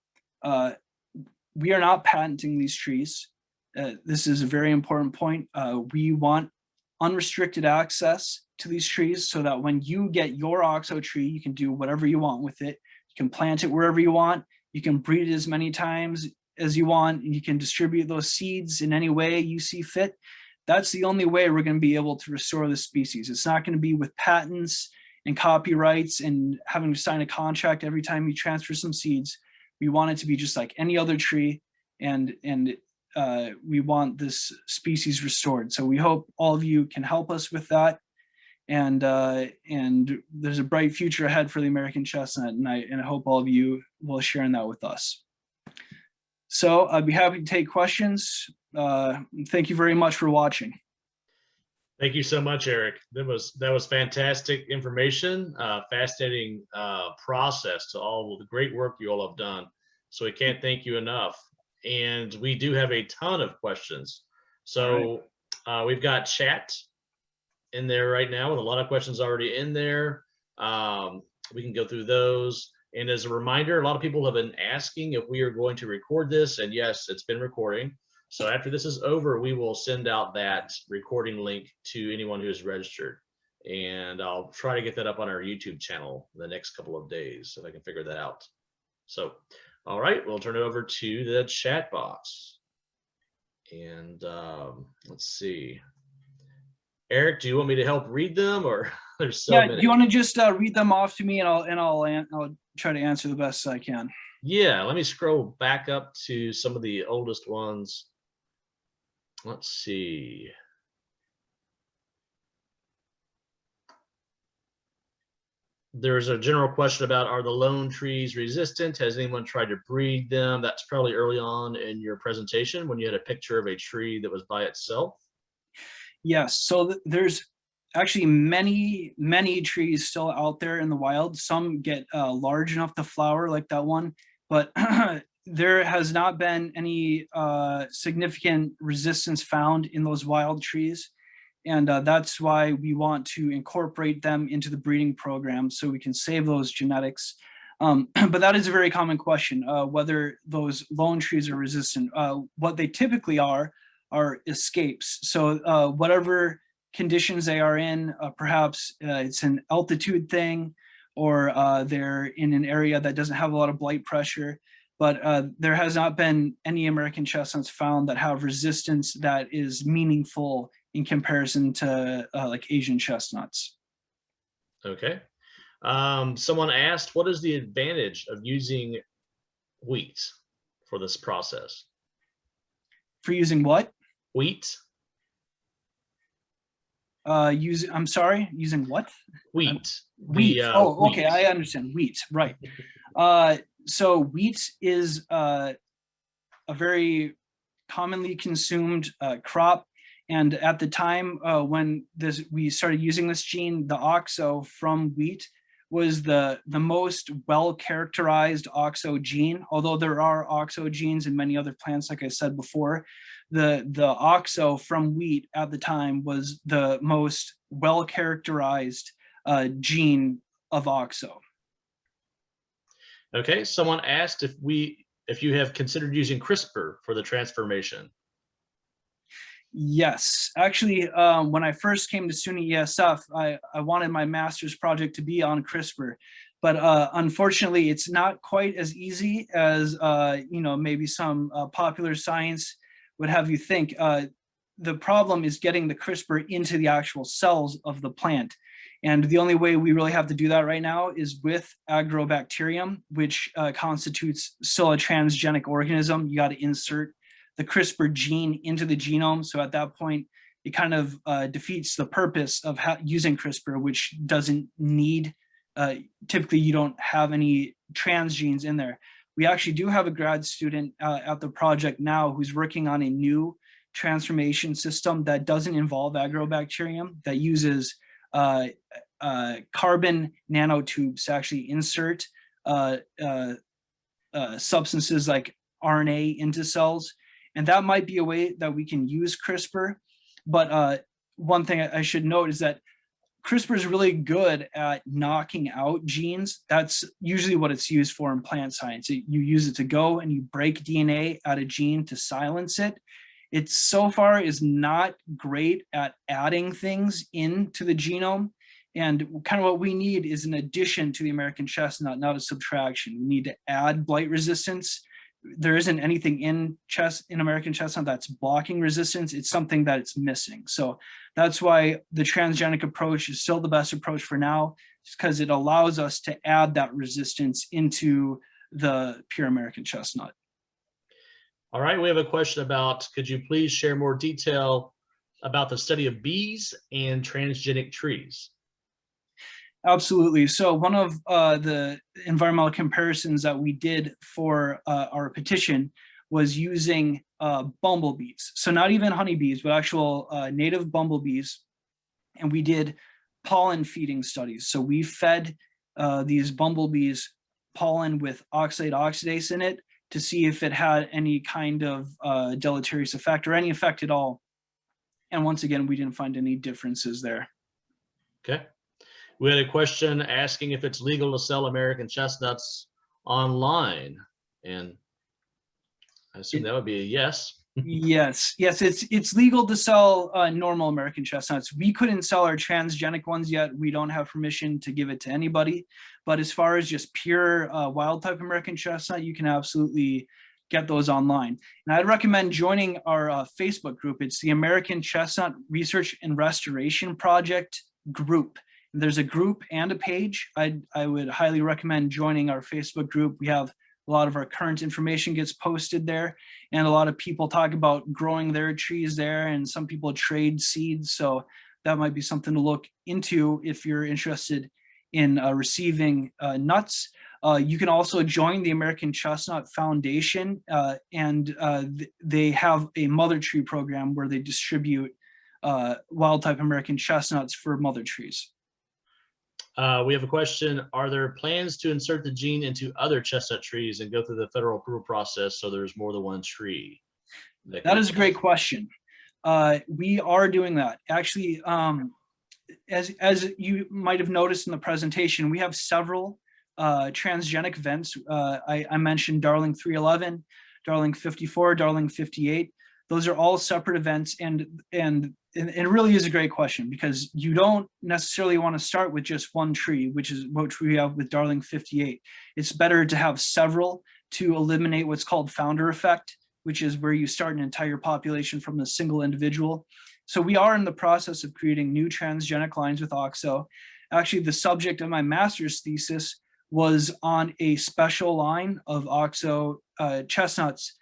we are not patenting these trees. This is a very important point. We want unrestricted access to these trees so that when you get your OXO tree, you can do whatever you want with it. You can plant it wherever you want. You can breed it as many times as you want. And you can distribute those seeds in any way you see fit. That's the only way we're going to be able to restore the species. It's not going to be with patents and copyrights and having to sign a contract every time you transfer some seeds. We want it to be just like any other tree, and we want this species restored. So we hope all of you can help us with that. And there's a bright future ahead for the American chestnut, and I hope all of you will share in that with us. So I'd be happy to take questions. Thank you very much for watching. Thank you so much, Erik. That was fantastic information, fascinating process to all of the great work you all have done. So we can't thank you enough. And we do have a ton of questions. So we've got chat in there right now with a lot of questions already in there. We can go through those. And as a reminder, a lot of people have been asking if we are going to record this, and yes, it's been recording. So after this is over, we will send out that recording link to anyone who is registered. And I'll try to get that up on our YouTube channel in the next couple of days, if I can figure that out. So, all right, we'll turn it over to the chat box. And let's see. Eric, do you want me to help read them, or there's so many? Do you want to just read them off to me, and I'll try to answer the best I can. Yeah, let me scroll back up to some of the oldest ones. Let's see. There's a general question about, are the lone trees resistant? Has anyone tried to breed them? That's probably early on in your presentation when you had a picture of a tree that was by itself. Yes, so there's actually many trees still out there in the wild. Some get large enough to flower, like that one, but there has not been any significant resistance found in those wild trees. And that's why we want to incorporate them into the breeding program so we can save those genetics. But that is a very common question, whether those lone trees are resistant. What they typically are escapes. So whatever conditions they are in, perhaps it's an altitude thing, or they're in an area that doesn't have a lot of blight pressure. But there has not been any American chestnuts found that have resistance that is meaningful in comparison to like Asian chestnuts. Okay. Someone asked, what is the advantage of using wheat for this process? For using what? Wheat. I'm sorry, using what? Wheat. Wheat. Wheat. Okay, I understand. Wheat, right. So wheat is a very commonly consumed crop. And at the time when we started using this gene, the OXO from wheat was the most well-characterized OXO gene. Although there are OXO genes in many other plants, like I said before, the OXO from wheat at the time was the most well-characterized gene of OXO. Okay, someone asked if you have considered using CRISPR for the transformation. Yes, actually, when I first came to SUNY-ESF, I wanted my master's project to be on CRISPR, but unfortunately, it's not quite as easy as maybe some popular science would have you think. The problem is getting the CRISPR into the actual cells of the plant. And the only way we really have to do that right now is with Agrobacterium, which constitutes still a transgenic organism. You got to insert the CRISPR gene into the genome. So at that point, it kind of defeats the purpose of using CRISPR, which doesn't need, typically you don't have any transgenes in there. We actually do have a grad student at the project now who's working on a new transformation system that doesn't involve Agrobacterium, that uses carbon nanotubes to actually insert substances like RNA into cells. And that might be a way that we can use CRISPR. But one thing I should note is that CRISPR is really good at knocking out genes. That's usually what it's used for in plant science. You use it to go and you break DNA out of gene to silence it. It so far is not great at adding things into the genome. And kind of what we need is an addition to the American chestnut, not a subtraction. We need to add blight resistance. There isn't anything in American chestnut that's blocking resistance. It's something that it's missing. So that's why the transgenic approach is still the best approach for now, just because it allows us to add that resistance into the pure American chestnut. All right, we have a question about, could you please share more detail about the study of bees and transgenic trees? Absolutely. So one of the environmental comparisons that we did for our petition was using bumblebees. So not even honeybees, but actual native bumblebees. And we did pollen feeding studies. So we fed these bumblebees pollen with oxalate oxidase in it to see if it had any kind of deleterious effect or any effect at all. And once again, we didn't find any differences there. Okay. We had a question asking if it's legal to sell American chestnuts online, and I assume that would be a yes. Yes, it's legal to sell normal American chestnuts. We couldn't sell our transgenic ones yet. We don't have permission to give it to anybody. But as far as just pure wild type American chestnut, you can absolutely get those online. And I'd recommend joining our Facebook group. It's the American Chestnut Research and Restoration Project group. And there's a group and a page. I would highly recommend joining our Facebook group. We have a lot of our current information gets posted there, and a lot of people talk about growing their trees there, and some people trade seeds. So that might be something to look into if you're interested in receiving nuts. You can also join the American Chestnut Foundation, and they have a mother tree program where they distribute wild type American chestnuts for mother trees. We have a question. Are there plans to insert the gene into other chestnut trees and go through the federal approval process so there's more than one tree? That is a great question. We are doing that. Actually, as you might have noticed in the presentation, we have several transgenic vents. I mentioned Darling 311, Darling 54, Darling 58. Those are all separate events, and it really is a great question, because you don't necessarily want to start with just one tree, which we have with Darling 58. It's better to have several to eliminate what's called founder effect, which is where you start an entire population from a single individual. So we are in the process of creating new transgenic lines with OXO. Actually, the subject of my master's thesis was on a special line of OXO chestnuts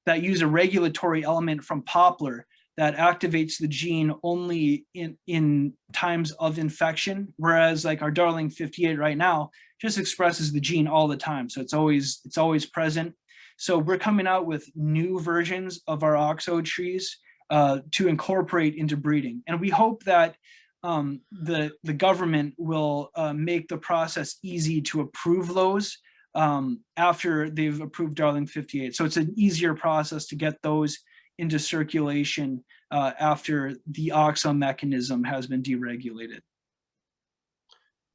that use a regulatory element from poplar that activates the gene only in times of infection, whereas like our Darling 58 right now just expresses the gene all the time. So it's always present. So we're coming out with new versions of our OXO trees to incorporate into breeding. And we hope that the government will make the process easy to approve those after they've approved Darling 58. So it's an easier process to get those into circulation after the OXO mechanism has been deregulated.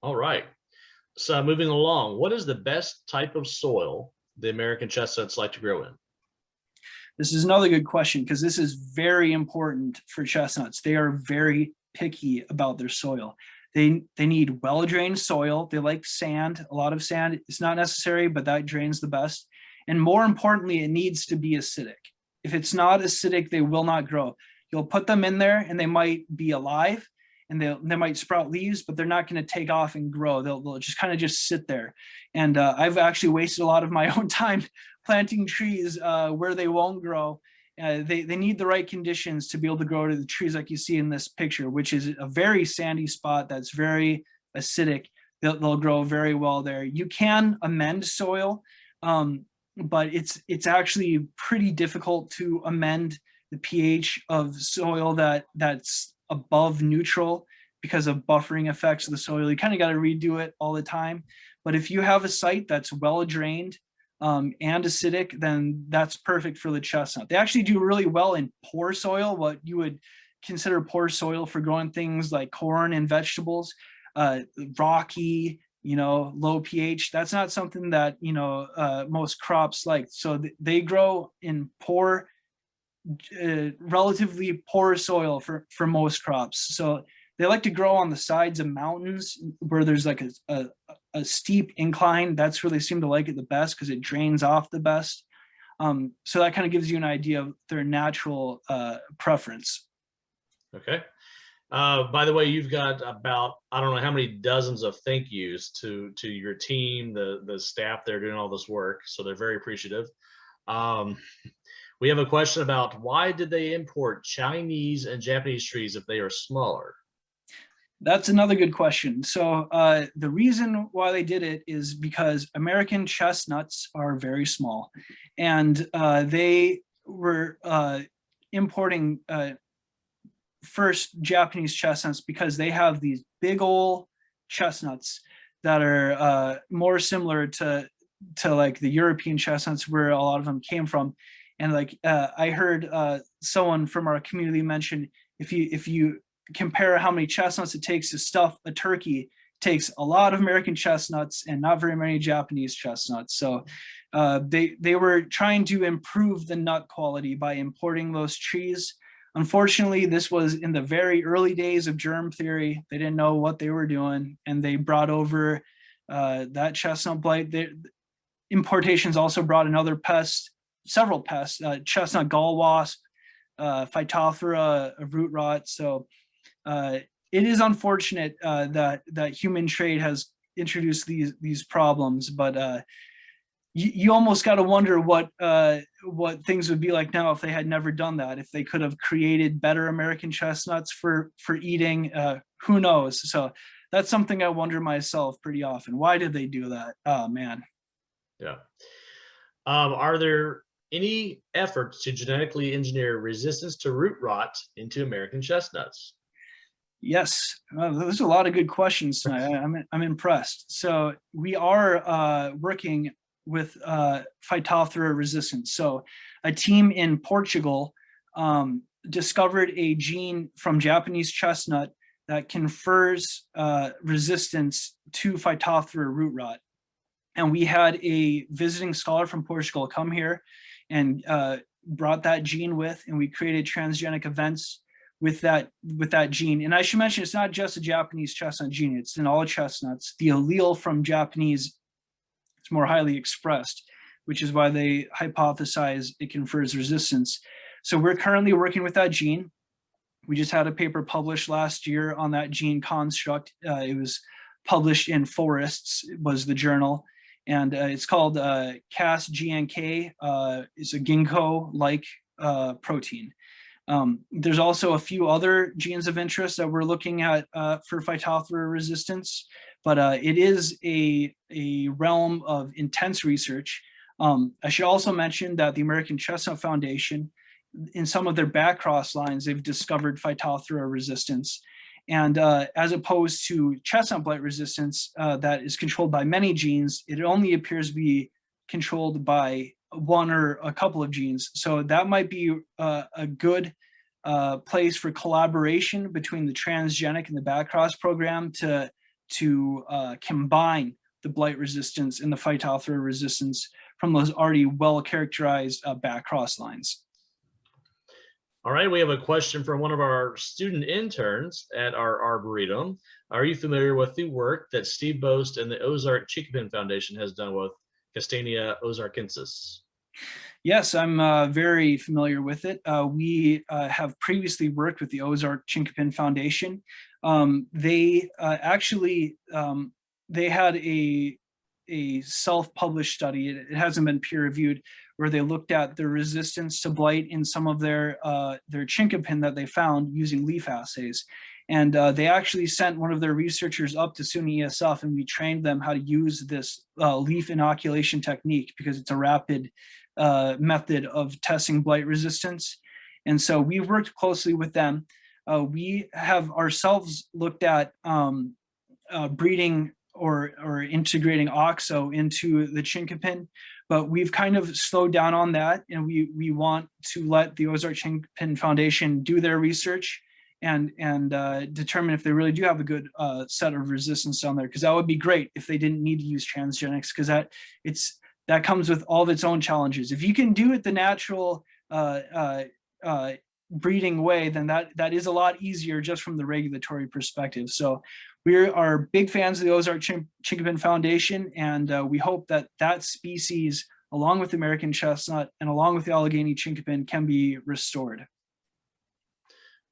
All right. So moving along, what is the best type of soil the American chestnuts like to grow in? This is another good question, because this is very important for chestnuts. They are very picky about their soil. They need well-drained soil. They like sand. A lot of sand is not necessary, but that drains the best. And more importantly, it needs to be acidic. If it's not acidic, they will not grow. You'll put them in there and they might be alive and they might sprout leaves, but they're not going to take off and grow. They'll just kind of just sit there. And I've actually wasted a lot of my own time planting trees where they won't grow. They need the right conditions to be able to grow to the trees like you see in this picture, which is a very sandy spot that's very acidic. They'll grow very well there. You can amend soil, but it's actually pretty difficult to amend the pH of soil that's above neutral because of buffering effects of the soil. You kind of got to redo it all the time. But if you have a site that's well drained and acidic, then that's perfect for the chestnut. They actually do really well in poor soil, what you would consider poor soil for growing things like corn and vegetables, rocky, low pH. That's not something that, most crops like. So they grow in poor, relatively poor soil for most crops. So they like to grow on the sides of mountains where there's like a steep incline. That's where they seem to like it the best because it drains off the best. So that kind of gives you an idea of their natural preference. Okay. By the way, you've got about, I don't know how many dozens of thank yous to your team, the staff there doing all this work. So they're very appreciative. We have a question about why did they import Chinese and Japanese trees if they are smaller? That's another good question. So the reason why they did it is because American chestnuts are very small, and they were importing first Japanese chestnuts because they have these big old chestnuts that are more similar to like the European chestnuts where a lot of them came from. And like I heard someone from our community mention if you compare how many chestnuts it takes to stuff a turkey, it takes a lot of American chestnuts and not very many Japanese chestnuts. So they were trying to improve the nut quality by importing those trees. Unfortunately, this was in the very early days of germ theory. They didn't know what they were doing, and they brought over that chestnut blight. Importations also brought another pest, several pests, chestnut gall wasp, Phytophthora, root rot. So it is unfortunate that human trade has introduced these problems, but you almost got to wonder what things would be like now if they had never done that. If they could have created better American chestnuts for eating, who knows? So that's something I wonder myself pretty often. Why did they do that? Oh man. Yeah. Are there any efforts to genetically engineer resistance to root rot into American chestnuts? Yes, there's a lot of good questions tonight. I'm impressed. So we are working with Phytophthora resistance. So a team in Portugal discovered a gene from Japanese chestnut that confers resistance to Phytophthora root rot. And we had a visiting scholar from Portugal come here and brought that gene with, and we created transgenic events with that gene. And I should mention, it's not just a Japanese chestnut gene, it's in all chestnuts. The allele from Japanese is more highly expressed, which is why they hypothesize it confers resistance. So we're currently working with that gene. We just had a paper published last year on that gene construct. It was published in Forests, was the journal. And it's called Cas-GNK. It's a ginkgo-like protein. There's also a few other genes of interest that we're looking at for Phytophthora resistance, but it is a realm of intense research. I should also mention that the American Chestnut Foundation, in some of their backcross lines, they've discovered Phytophthora resistance. And as opposed to chestnut blight resistance that is controlled by many genes, it only appears to be controlled by one or a couple of genes. So that might be a good place for collaboration between the transgenic and the backcross program to combine the blight resistance and the Phytophthora resistance from those already well-characterized backcross lines. All right, we have a question from one of our student interns at our Arboretum. Are you familiar with the work that Steve Boast and the Ozark Chinkapin Foundation has done with Castanea ozarkensis? Yes, I'm very familiar with it. We have previously worked with the Ozark Chinkapin Foundation. They actually, they had a self-published study, it hasn't been peer-reviewed, where they looked at the resistance to blight in some of their chinkapin that they found using leaf assays. And they actually sent one of their researchers up to SUNY-ESF, and we trained them how to use this leaf inoculation technique because it's a rapid method of testing blight resistance. And so we've worked closely with them. We have ourselves looked at breeding or integrating OXO into the chinkapin, but we've kind of slowed down on that, and we want to let the Ozark Chinkapin Foundation do their research and determine if they really do have a good set of resistance down there, because that would be great if they didn't need to use transgenics, because that comes with all of its own challenges. If you can do it the natural breeding way, then that is a lot easier just from the regulatory perspective. So we are big fans of the Ozark Chinkapin Foundation, and we hope that that species, along with the American chestnut and along with the Allegheny chinkapin, can be restored.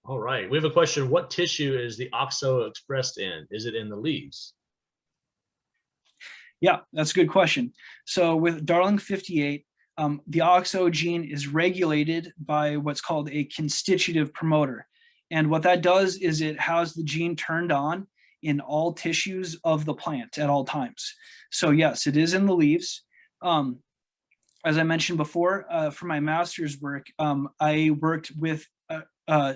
All right, we have a question. What tissue is the OXO expressed in? Is it in the leaves? Yeah, that's a good question. So with Darling 58, the OXO gene is regulated by what's called a constitutive promoter. And what that does is it has the gene turned on in all tissues of the plant at all times. So yes, it is in the leaves. As I mentioned before, for my master's work, I worked with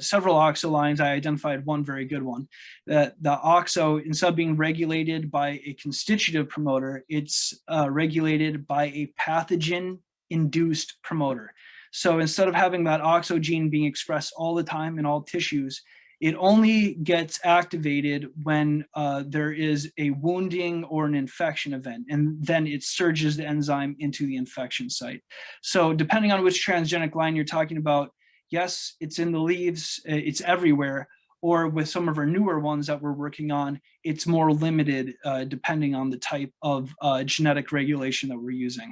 several OXO lines. I identified one very good one. That the OXO, instead of being regulated by a constitutive promoter, it's regulated by a pathogen-induced promoter. So instead of having that OXO gene being expressed all the time in all tissues, It only gets activated when there is a wounding or an infection event, and then it surges the enzyme into the infection site. So depending on which transgenic line you're talking about, yes, it's in the leaves, it's everywhere, or with some of our newer ones that we're working on, it's more limited depending on the type of genetic regulation that we're using.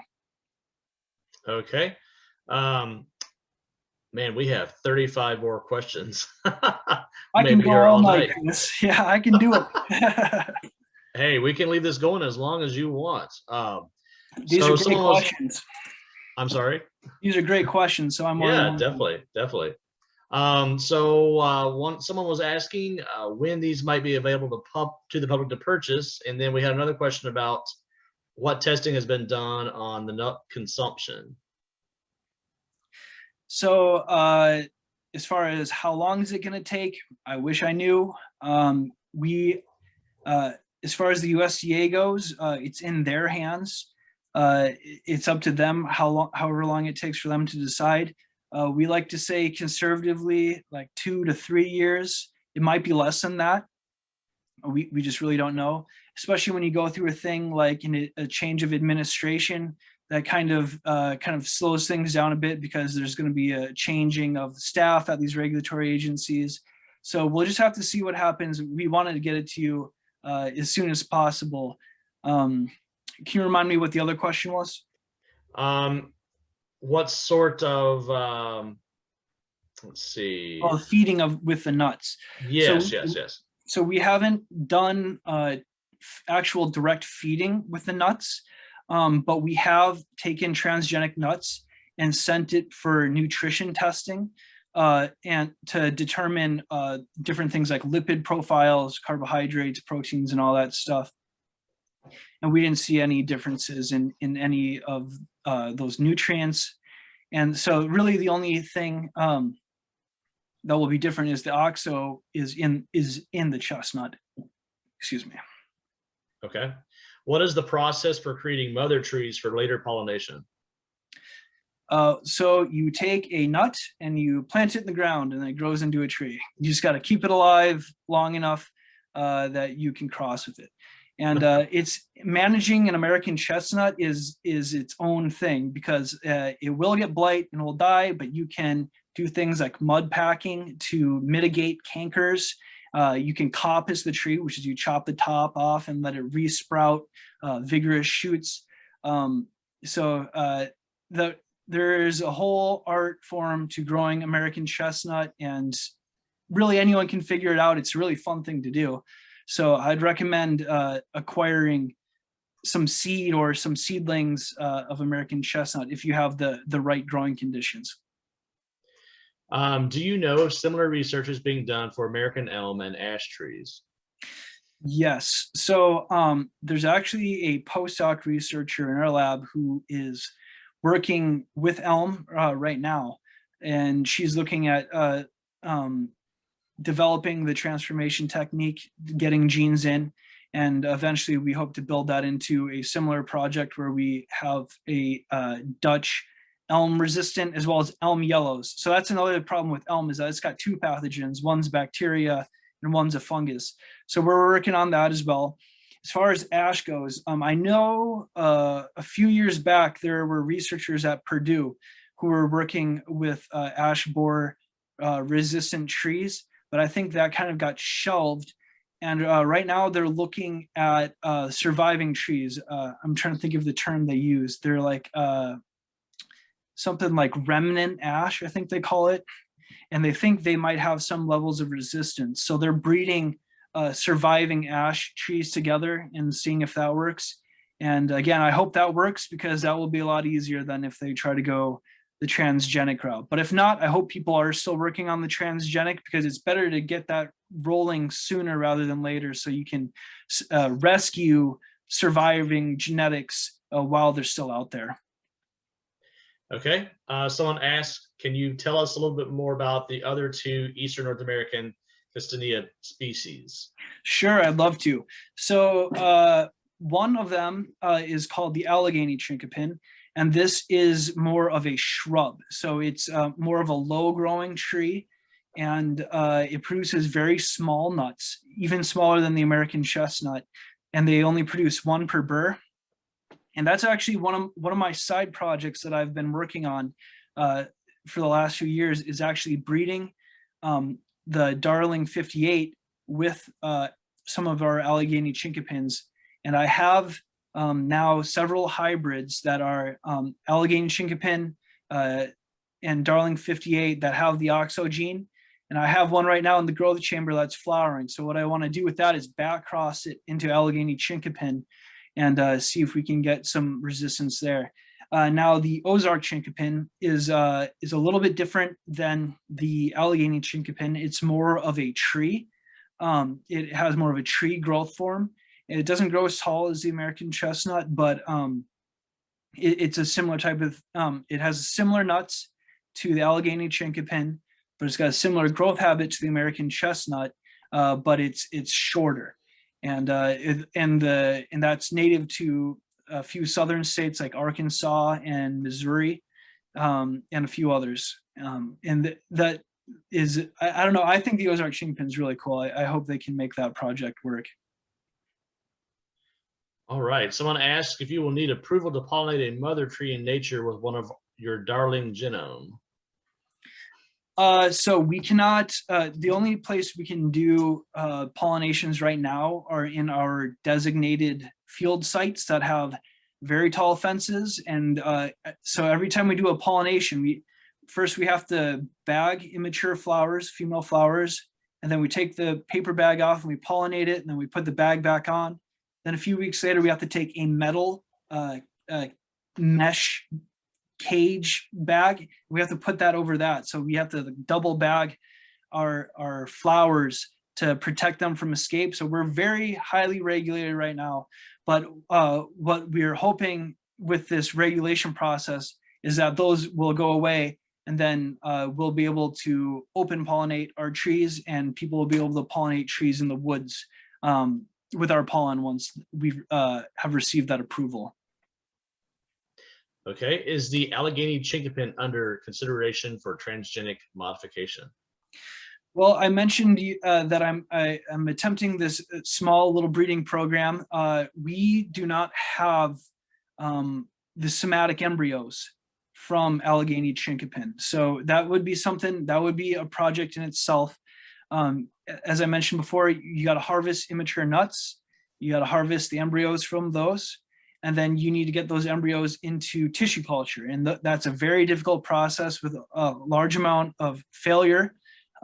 Okay. Man, we have 35 more questions. I can Maybe go here all all night, night. Chris. Yeah, I can do it. Hey, we can leave this going as long as you want. These So are great someone was, questions. I'm sorry. These are great questions. So I'm more Yeah, than definitely, definitely. Someone was asking when these might be available to the public to purchase, and then we had another question about what testing has been done on the nut consumption. So as far as how long is it going to take, I wish I knew. As far as the USDA goes, it's in their hands. It's up to them however long it takes for them to decide. We like to say conservatively, like 2 to 3 years. It might be less than that. We just really don't know, especially when you go through a thing like in a change of administration that kind of slows things down a bit because there's going to be a changing of staff at these regulatory agencies. So we'll just have to see what happens. We wanted to get it to you as soon as possible. Can you remind me what the other question was? What sort of let's see. Oh, feeding with the nuts. Yes. So we haven't done actual direct feeding with the nuts, but we have taken transgenic nuts and sent it for nutrition testing and to determine different things like lipid profiles, carbohydrates, proteins, and all that stuff. And we didn't see any differences in any of those nutrients. And so really the only thing that will be different is the oxo is in the chestnut. Excuse me. Okay. What is the process for creating mother trees for later pollination? So you take a nut and you plant it in the ground and it grows into a tree. You just got to keep it alive long enough that you can cross with it. And it's managing an American chestnut is its own thing because it will get blight and will die, but you can do things like mud packing to mitigate cankers. You can coppice the tree, which is you chop the top off and let it resprout vigorous shoots. There's a whole art form to growing American chestnut, and really anyone can figure it out. It's a really fun thing to do. So I'd recommend acquiring some seed or some seedlings of American chestnut if you have the right growing conditions. Do you know of similar research is being done for American elm and ash trees? Yes. So there's actually a postdoc researcher in our lab who is working with elm right now, and she's looking at developing the transformation technique, getting genes in, and eventually we hope to build that into a similar project where we have a Dutch elm resistant as well as elm yellows. So that's another problem with elm is that it's got two pathogens. One's bacteria and one's a fungus. So we're working on that as well. As far as ash goes, I know a few years back there were researchers at Purdue who were working with ash borer resistant trees, but I think that kind of got shelved. And right now they're looking at surviving trees. I'm trying to think of the term they use. They're like something like remnant ash, I think they call it. And they think they might have some levels of resistance. So they're breeding surviving ash trees together and seeing if that works. And again, I hope that works because that will be a lot easier than if they try to go the transgenic route. But if not, I hope people are still working on the transgenic because it's better to get that rolling sooner rather than later so you can rescue surviving genetics while they're still out there. Okay. Someone asked, can you tell us a little bit more about the other two Eastern North American Castanea species? Sure, I'd love to. So one of them is called the Allegheny chinkapin, and this is more of a shrub. So it's more of a low growing tree, and it produces very small nuts, even smaller than the American chestnut, and they only produce one per burr. And that's actually one of my side projects that I've been working on for the last few years, is actually breeding the Darling 58 with some of our Allegheny chinkapins. And I have now several hybrids that are Allegheny chinkapin and Darling 58 that have the OXO gene. And I have one right now in the growth chamber that's flowering. So what I want to do with that is back cross it into Allegheny chinkapin and see if we can get some resistance there. Now the Ozark chinkapin is a little bit different than the Allegheny chinkapin. It's more of a tree. It has more of a tree growth form. It doesn't grow as tall as the American chestnut, but it's a similar type of, it has similar nuts to the Allegheny chinkapin, but it's got a similar growth habit to the American chestnut, but it's shorter. And that's native to a few southern states like Arkansas and Missouri, and a few others. And that is, I don't know, I think the Ozark chinkapin is really cool. I hope they can make that project work. All right. Someone asked if you will need approval to pollinate a mother tree in nature with one of your Darling genome. So we cannot, the only place we can do pollinations right now are in our designated field sites that have very tall fences. And so every time we do a pollination, we have to bag immature flowers, female flowers, and then we take the paper bag off and we pollinate it, and then we put the bag back on. Then a few weeks later, we have to take a metal mesh cage bag. We have to put that over that. So we have to double bag our flowers to protect them from escape. So we're very highly regulated right now. But what we're hoping with this regulation process is that those will go away, and then we'll be able to open pollinate our trees, and people will be able to pollinate trees in the woods with our pollen once we have received that approval. Okay, is the Allegheny chinkapin under consideration for transgenic modification? Well, I mentioned that I'm attempting this small little breeding program. We do not have the somatic embryos from Allegheny chinkapin, so that would be something that would be a project in itself. As I mentioned before, you got to harvest immature nuts. You got to harvest the embryos from those. And then you need to get those embryos into tissue culture. And that's a very difficult process with a large amount of failure.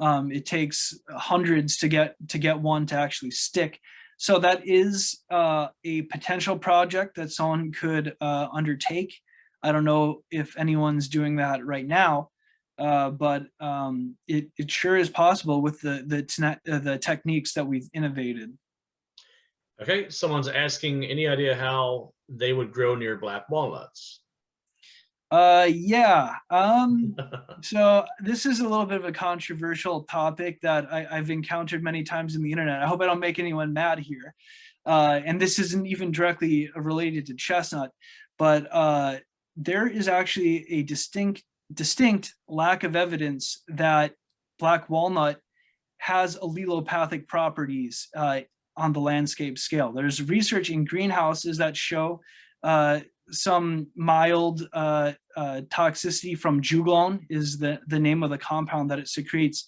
It takes hundreds to get one to actually stick. So that is a potential project that someone could undertake. I don't know if anyone's doing that right now, but it sure is possible with the techniques that we've innovated. Okay, someone's asking, any idea how they would grow near black walnuts? Yeah. So this is a little bit of a controversial topic that I've encountered many times in the internet. I hope I don't make anyone mad here. And this isn't even directly related to chestnut, but there is actually a distinct lack of evidence that black walnut has allelopathic properties on the landscape scale. There's research in greenhouses that show some mild toxicity from juglone is the name of the compound that it secretes.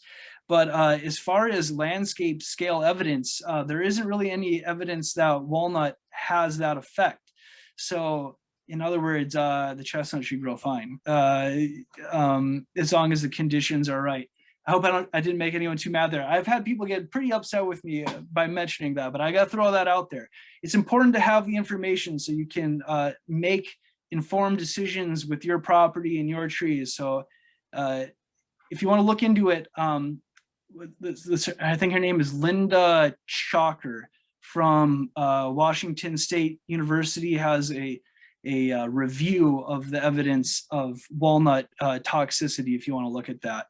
But as far as landscape scale evidence, there isn't really any evidence that walnut has that effect. So in other words, the chestnut should grow fine as long as the conditions are right. I hope I didn't make anyone too mad there. I've had people get pretty upset with me by mentioning that, but I got to throw that out there. It's important to have the information so you can make informed decisions with your property and your trees. So if you want to look into it, I think her name is Linda Chalker from Washington State University, has a review of the evidence of walnut toxicity if you want to look at that.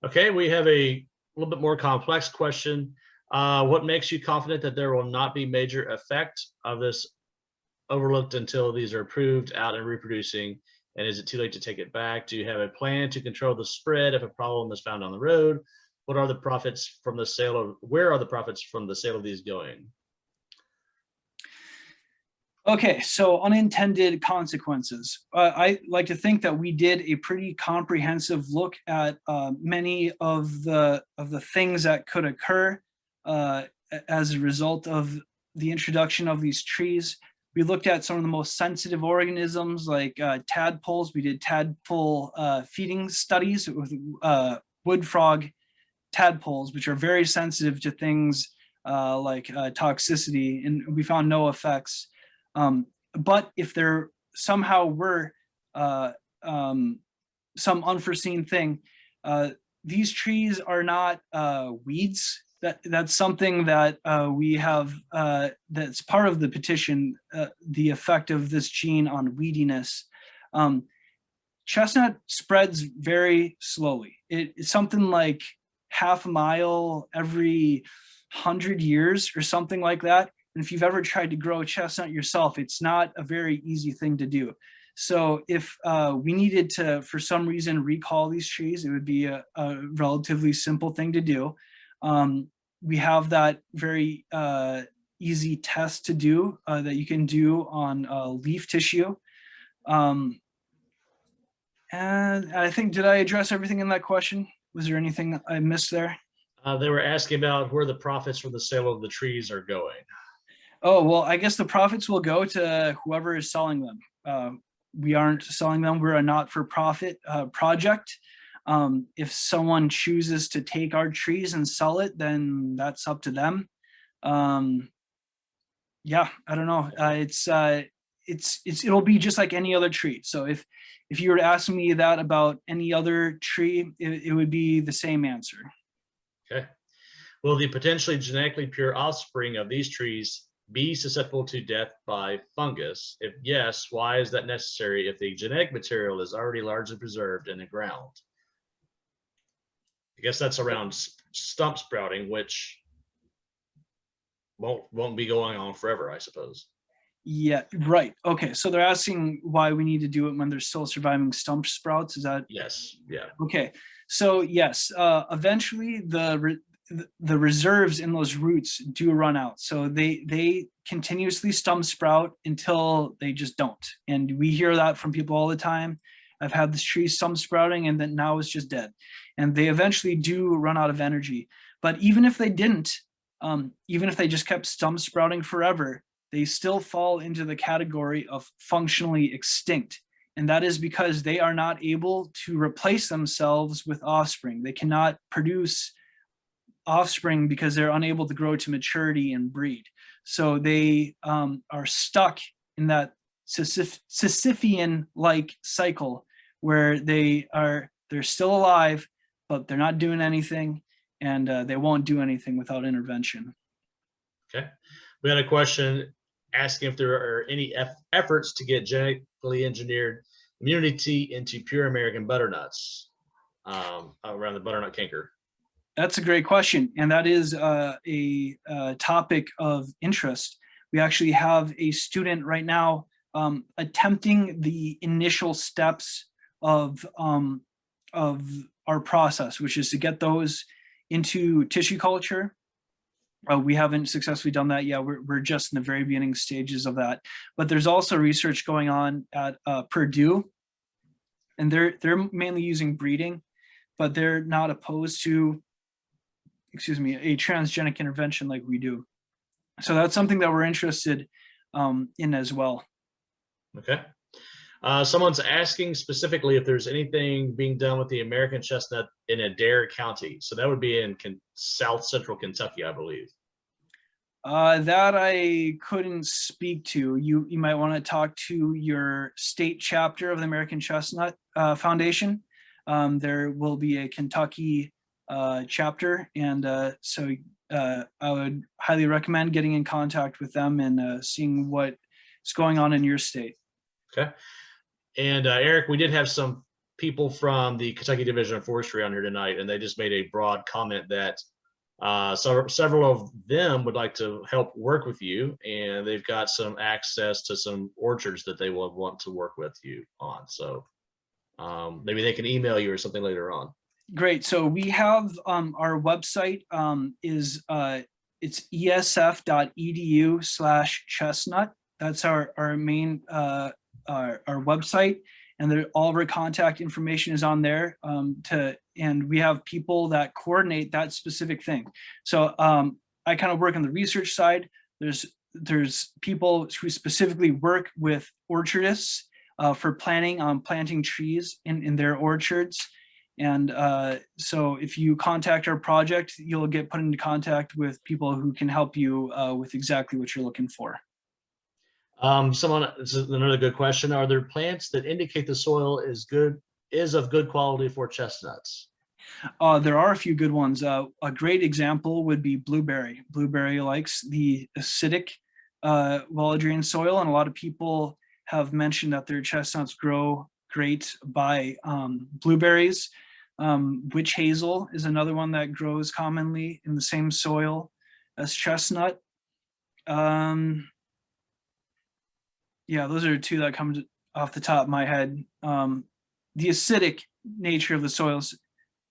Okay, we have a little bit more complex question. What makes you confident that there will not be major effect of this overlooked until these are approved, out and reproducing, And is it too late to take it back? Do you have a plan to control the spread if a problem is found on the road? What are the profits from the sale of, where are the profits from the sale of these going? Okay, so unintended consequences. I like to think that we did a pretty comprehensive look at many of the things that could occur as a result of the introduction of these trees. We looked at some of the most sensitive organisms like tadpoles. We did tadpole feeding studies with wood frog tadpoles, which are very sensitive to things like toxicity, and we found no effects. But if there somehow were some unforeseen thing, these trees are not weeds. That's something that we have, that's part of the petition, the effect of this gene on weediness. Chestnut spreads very slowly. It's something like half a mile every 100 years or something like that. And if you've ever tried to grow a chestnut yourself, it's not a very easy thing to do. So if we needed to, for some reason, recall these trees, it would be a relatively simple thing to do. We have that very easy test to do that you can do on leaf tissue. And I think, did I address everything in that question? Was there anything I missed there? They were asking about where the profits from the sale of the trees are going. Oh, well, I guess the profits will go to whoever is selling them. We aren't selling them. We're a not-for-profit project. If someone chooses to take our trees and sell it, then that's up to them. Yeah, I don't know. It'll be just like any other tree. So if you were to ask me that about any other tree, it would be the same answer. Okay. Will the potentially genetically pure offspring of these trees be susceptible to death by fungus? If yes, why is that necessary if the genetic material is already largely preserved in the ground? I guess that's around stump sprouting, which won't be going on forever, I suppose. Yeah, right. Okay, so they're asking why we need to do it when there's still surviving stump sprouts. Is that? Yes. Yeah. Okay, so yes, eventually the reserves in those roots do run out. So they continuously stump sprout until they just don't. And we hear that from people all the time. I've had this tree stump sprouting and then now it's just dead. And they eventually do run out of energy. But even if they didn't, even if they just kept stump sprouting forever, they still fall into the category of functionally extinct. And that is because they are not able to replace themselves with offspring. They cannot produce offspring because they're unable to grow to maturity and breed. So they are stuck in that Sisyphean-like cycle where they're still alive, but they're not doing anything, and they won't do anything without intervention. Okay. We had a question asking if there are any efforts to get genetically engineered immunity into pure American butternuts around the butternut canker. That's a great question, and that is a topic of interest. We actually have a student right now attempting the initial steps of our process, which is to get those into tissue culture. We haven't successfully done that yet. We're just in the very beginning stages of that. But there's also research going on at Purdue, and they're mainly using breeding, but they're not opposed to, a transgenic intervention like we do. So that's something that we're interested in as well. Okay. Someone's asking specifically if there's anything being done with the American chestnut in Adair County. So that would be in South Central Kentucky, I believe. That I couldn't speak to. You might want to talk to your state chapter of the American Chestnut Foundation. There will be a Kentucky chapter, and so I would highly recommend getting in contact with them and seeing what's going on in your state. Okay. And Eric, we did have some people from the Kentucky Division of Forestry on here tonight, and they just made a broad comment that So several of them would like to help work with you, and they've got some access to some orchards that they will want to work with you on. So maybe they can email you or something later on. Great. So we have our website is it's esf.edu/chestnut. That's our main our website, and all of our contact information is on there. And we have people that coordinate that specific thing. So I kind of work on the research side. There's people who specifically work with orchardists for planting trees in their orchards. And so if you contact our project, you'll get put into contact with people who can help you with exactly what you're looking for. This is another good question. Are there plants that indicate the soil is of good quality for chestnuts? There are a few good ones. A great example would be blueberry. Blueberry likes the acidic, well-drained soil, and a lot of people have mentioned that their chestnuts grow great by blueberries. Witch hazel is another one that grows commonly in the same soil as chestnut. Yeah, those are two that come off the top of my head. The acidic nature of the soil is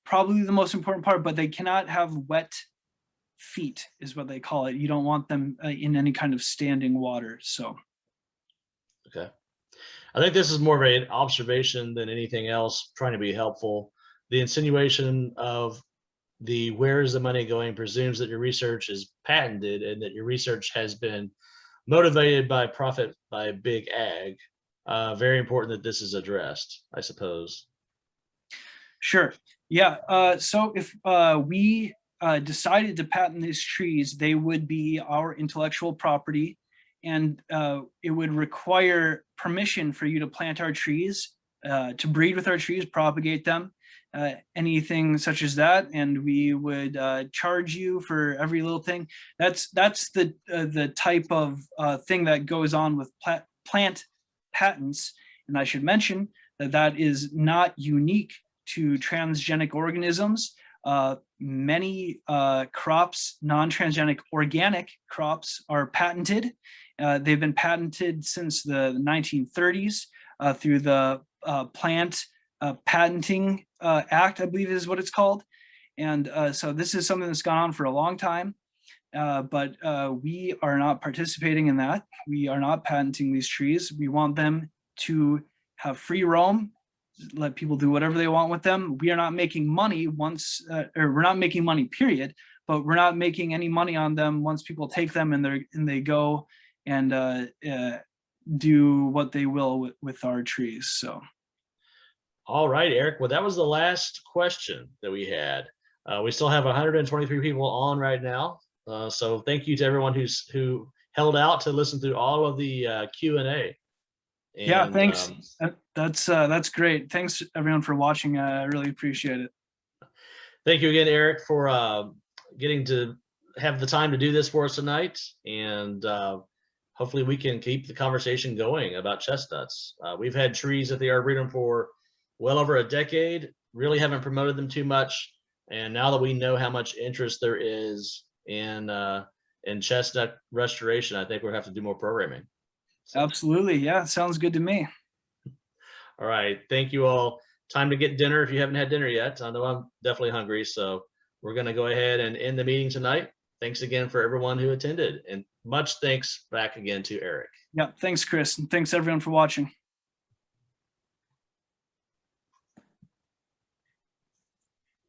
probably the most important part, but they cannot have wet feet, is what they call it. You don't want them in any kind of standing water. So, okay. I think this is more of an observation than anything else, trying to be helpful. The insinuation of the where is the money going presumes that your research is patented and that your research has been motivated by profit by big ag. Very important that this is addressed, I suppose. Sure. Yeah. So if we decided to patent these trees, they would be our intellectual property, and it would require permission for you to plant our trees, to breed with our trees, propagate them, anything such as that, and we would charge you for every little thing. That's the type of thing that goes on with plant patents. And I should mention that that is not unique to transgenic organisms. Many crops, non-transgenic organic crops, are patented. They've been patented since the 1930s through the Plant Patenting Act, I believe is what it's called. And so this is something that's gone on for a long time, but we are not participating in that. We are not patenting these trees. We want them to have free roam, let people do whatever they want with them. We are not making money once, or we're not making money, period, but we're not making any money on them once people take them and they go and do what they will with our trees. So. All right, Eric. Well, that was the last question that we had. We still have 123 people on right now. So thank you to everyone who held out to listen through all of the Q&A. Yeah, thanks. That's great. Thanks everyone for watching. I really appreciate it. Thank you again, Eric, for getting to have the time to do this for us tonight. And hopefully we can keep the conversation going about chestnuts. We've had trees at the Arboretum for well over a decade, really haven't promoted them too much. And now that we know how much interest there is in chestnut restoration, I think we'll have to do more programming. So. Absolutely. Yeah, sounds good to me. All right. Thank you all. Time to get dinner if you haven't had dinner yet. I know I'm definitely hungry, so we're going to go ahead and end the meeting tonight. Thanks again for everyone who attended, and much thanks back again to Eric. Yeah, thanks, Chris, and thanks everyone for watching.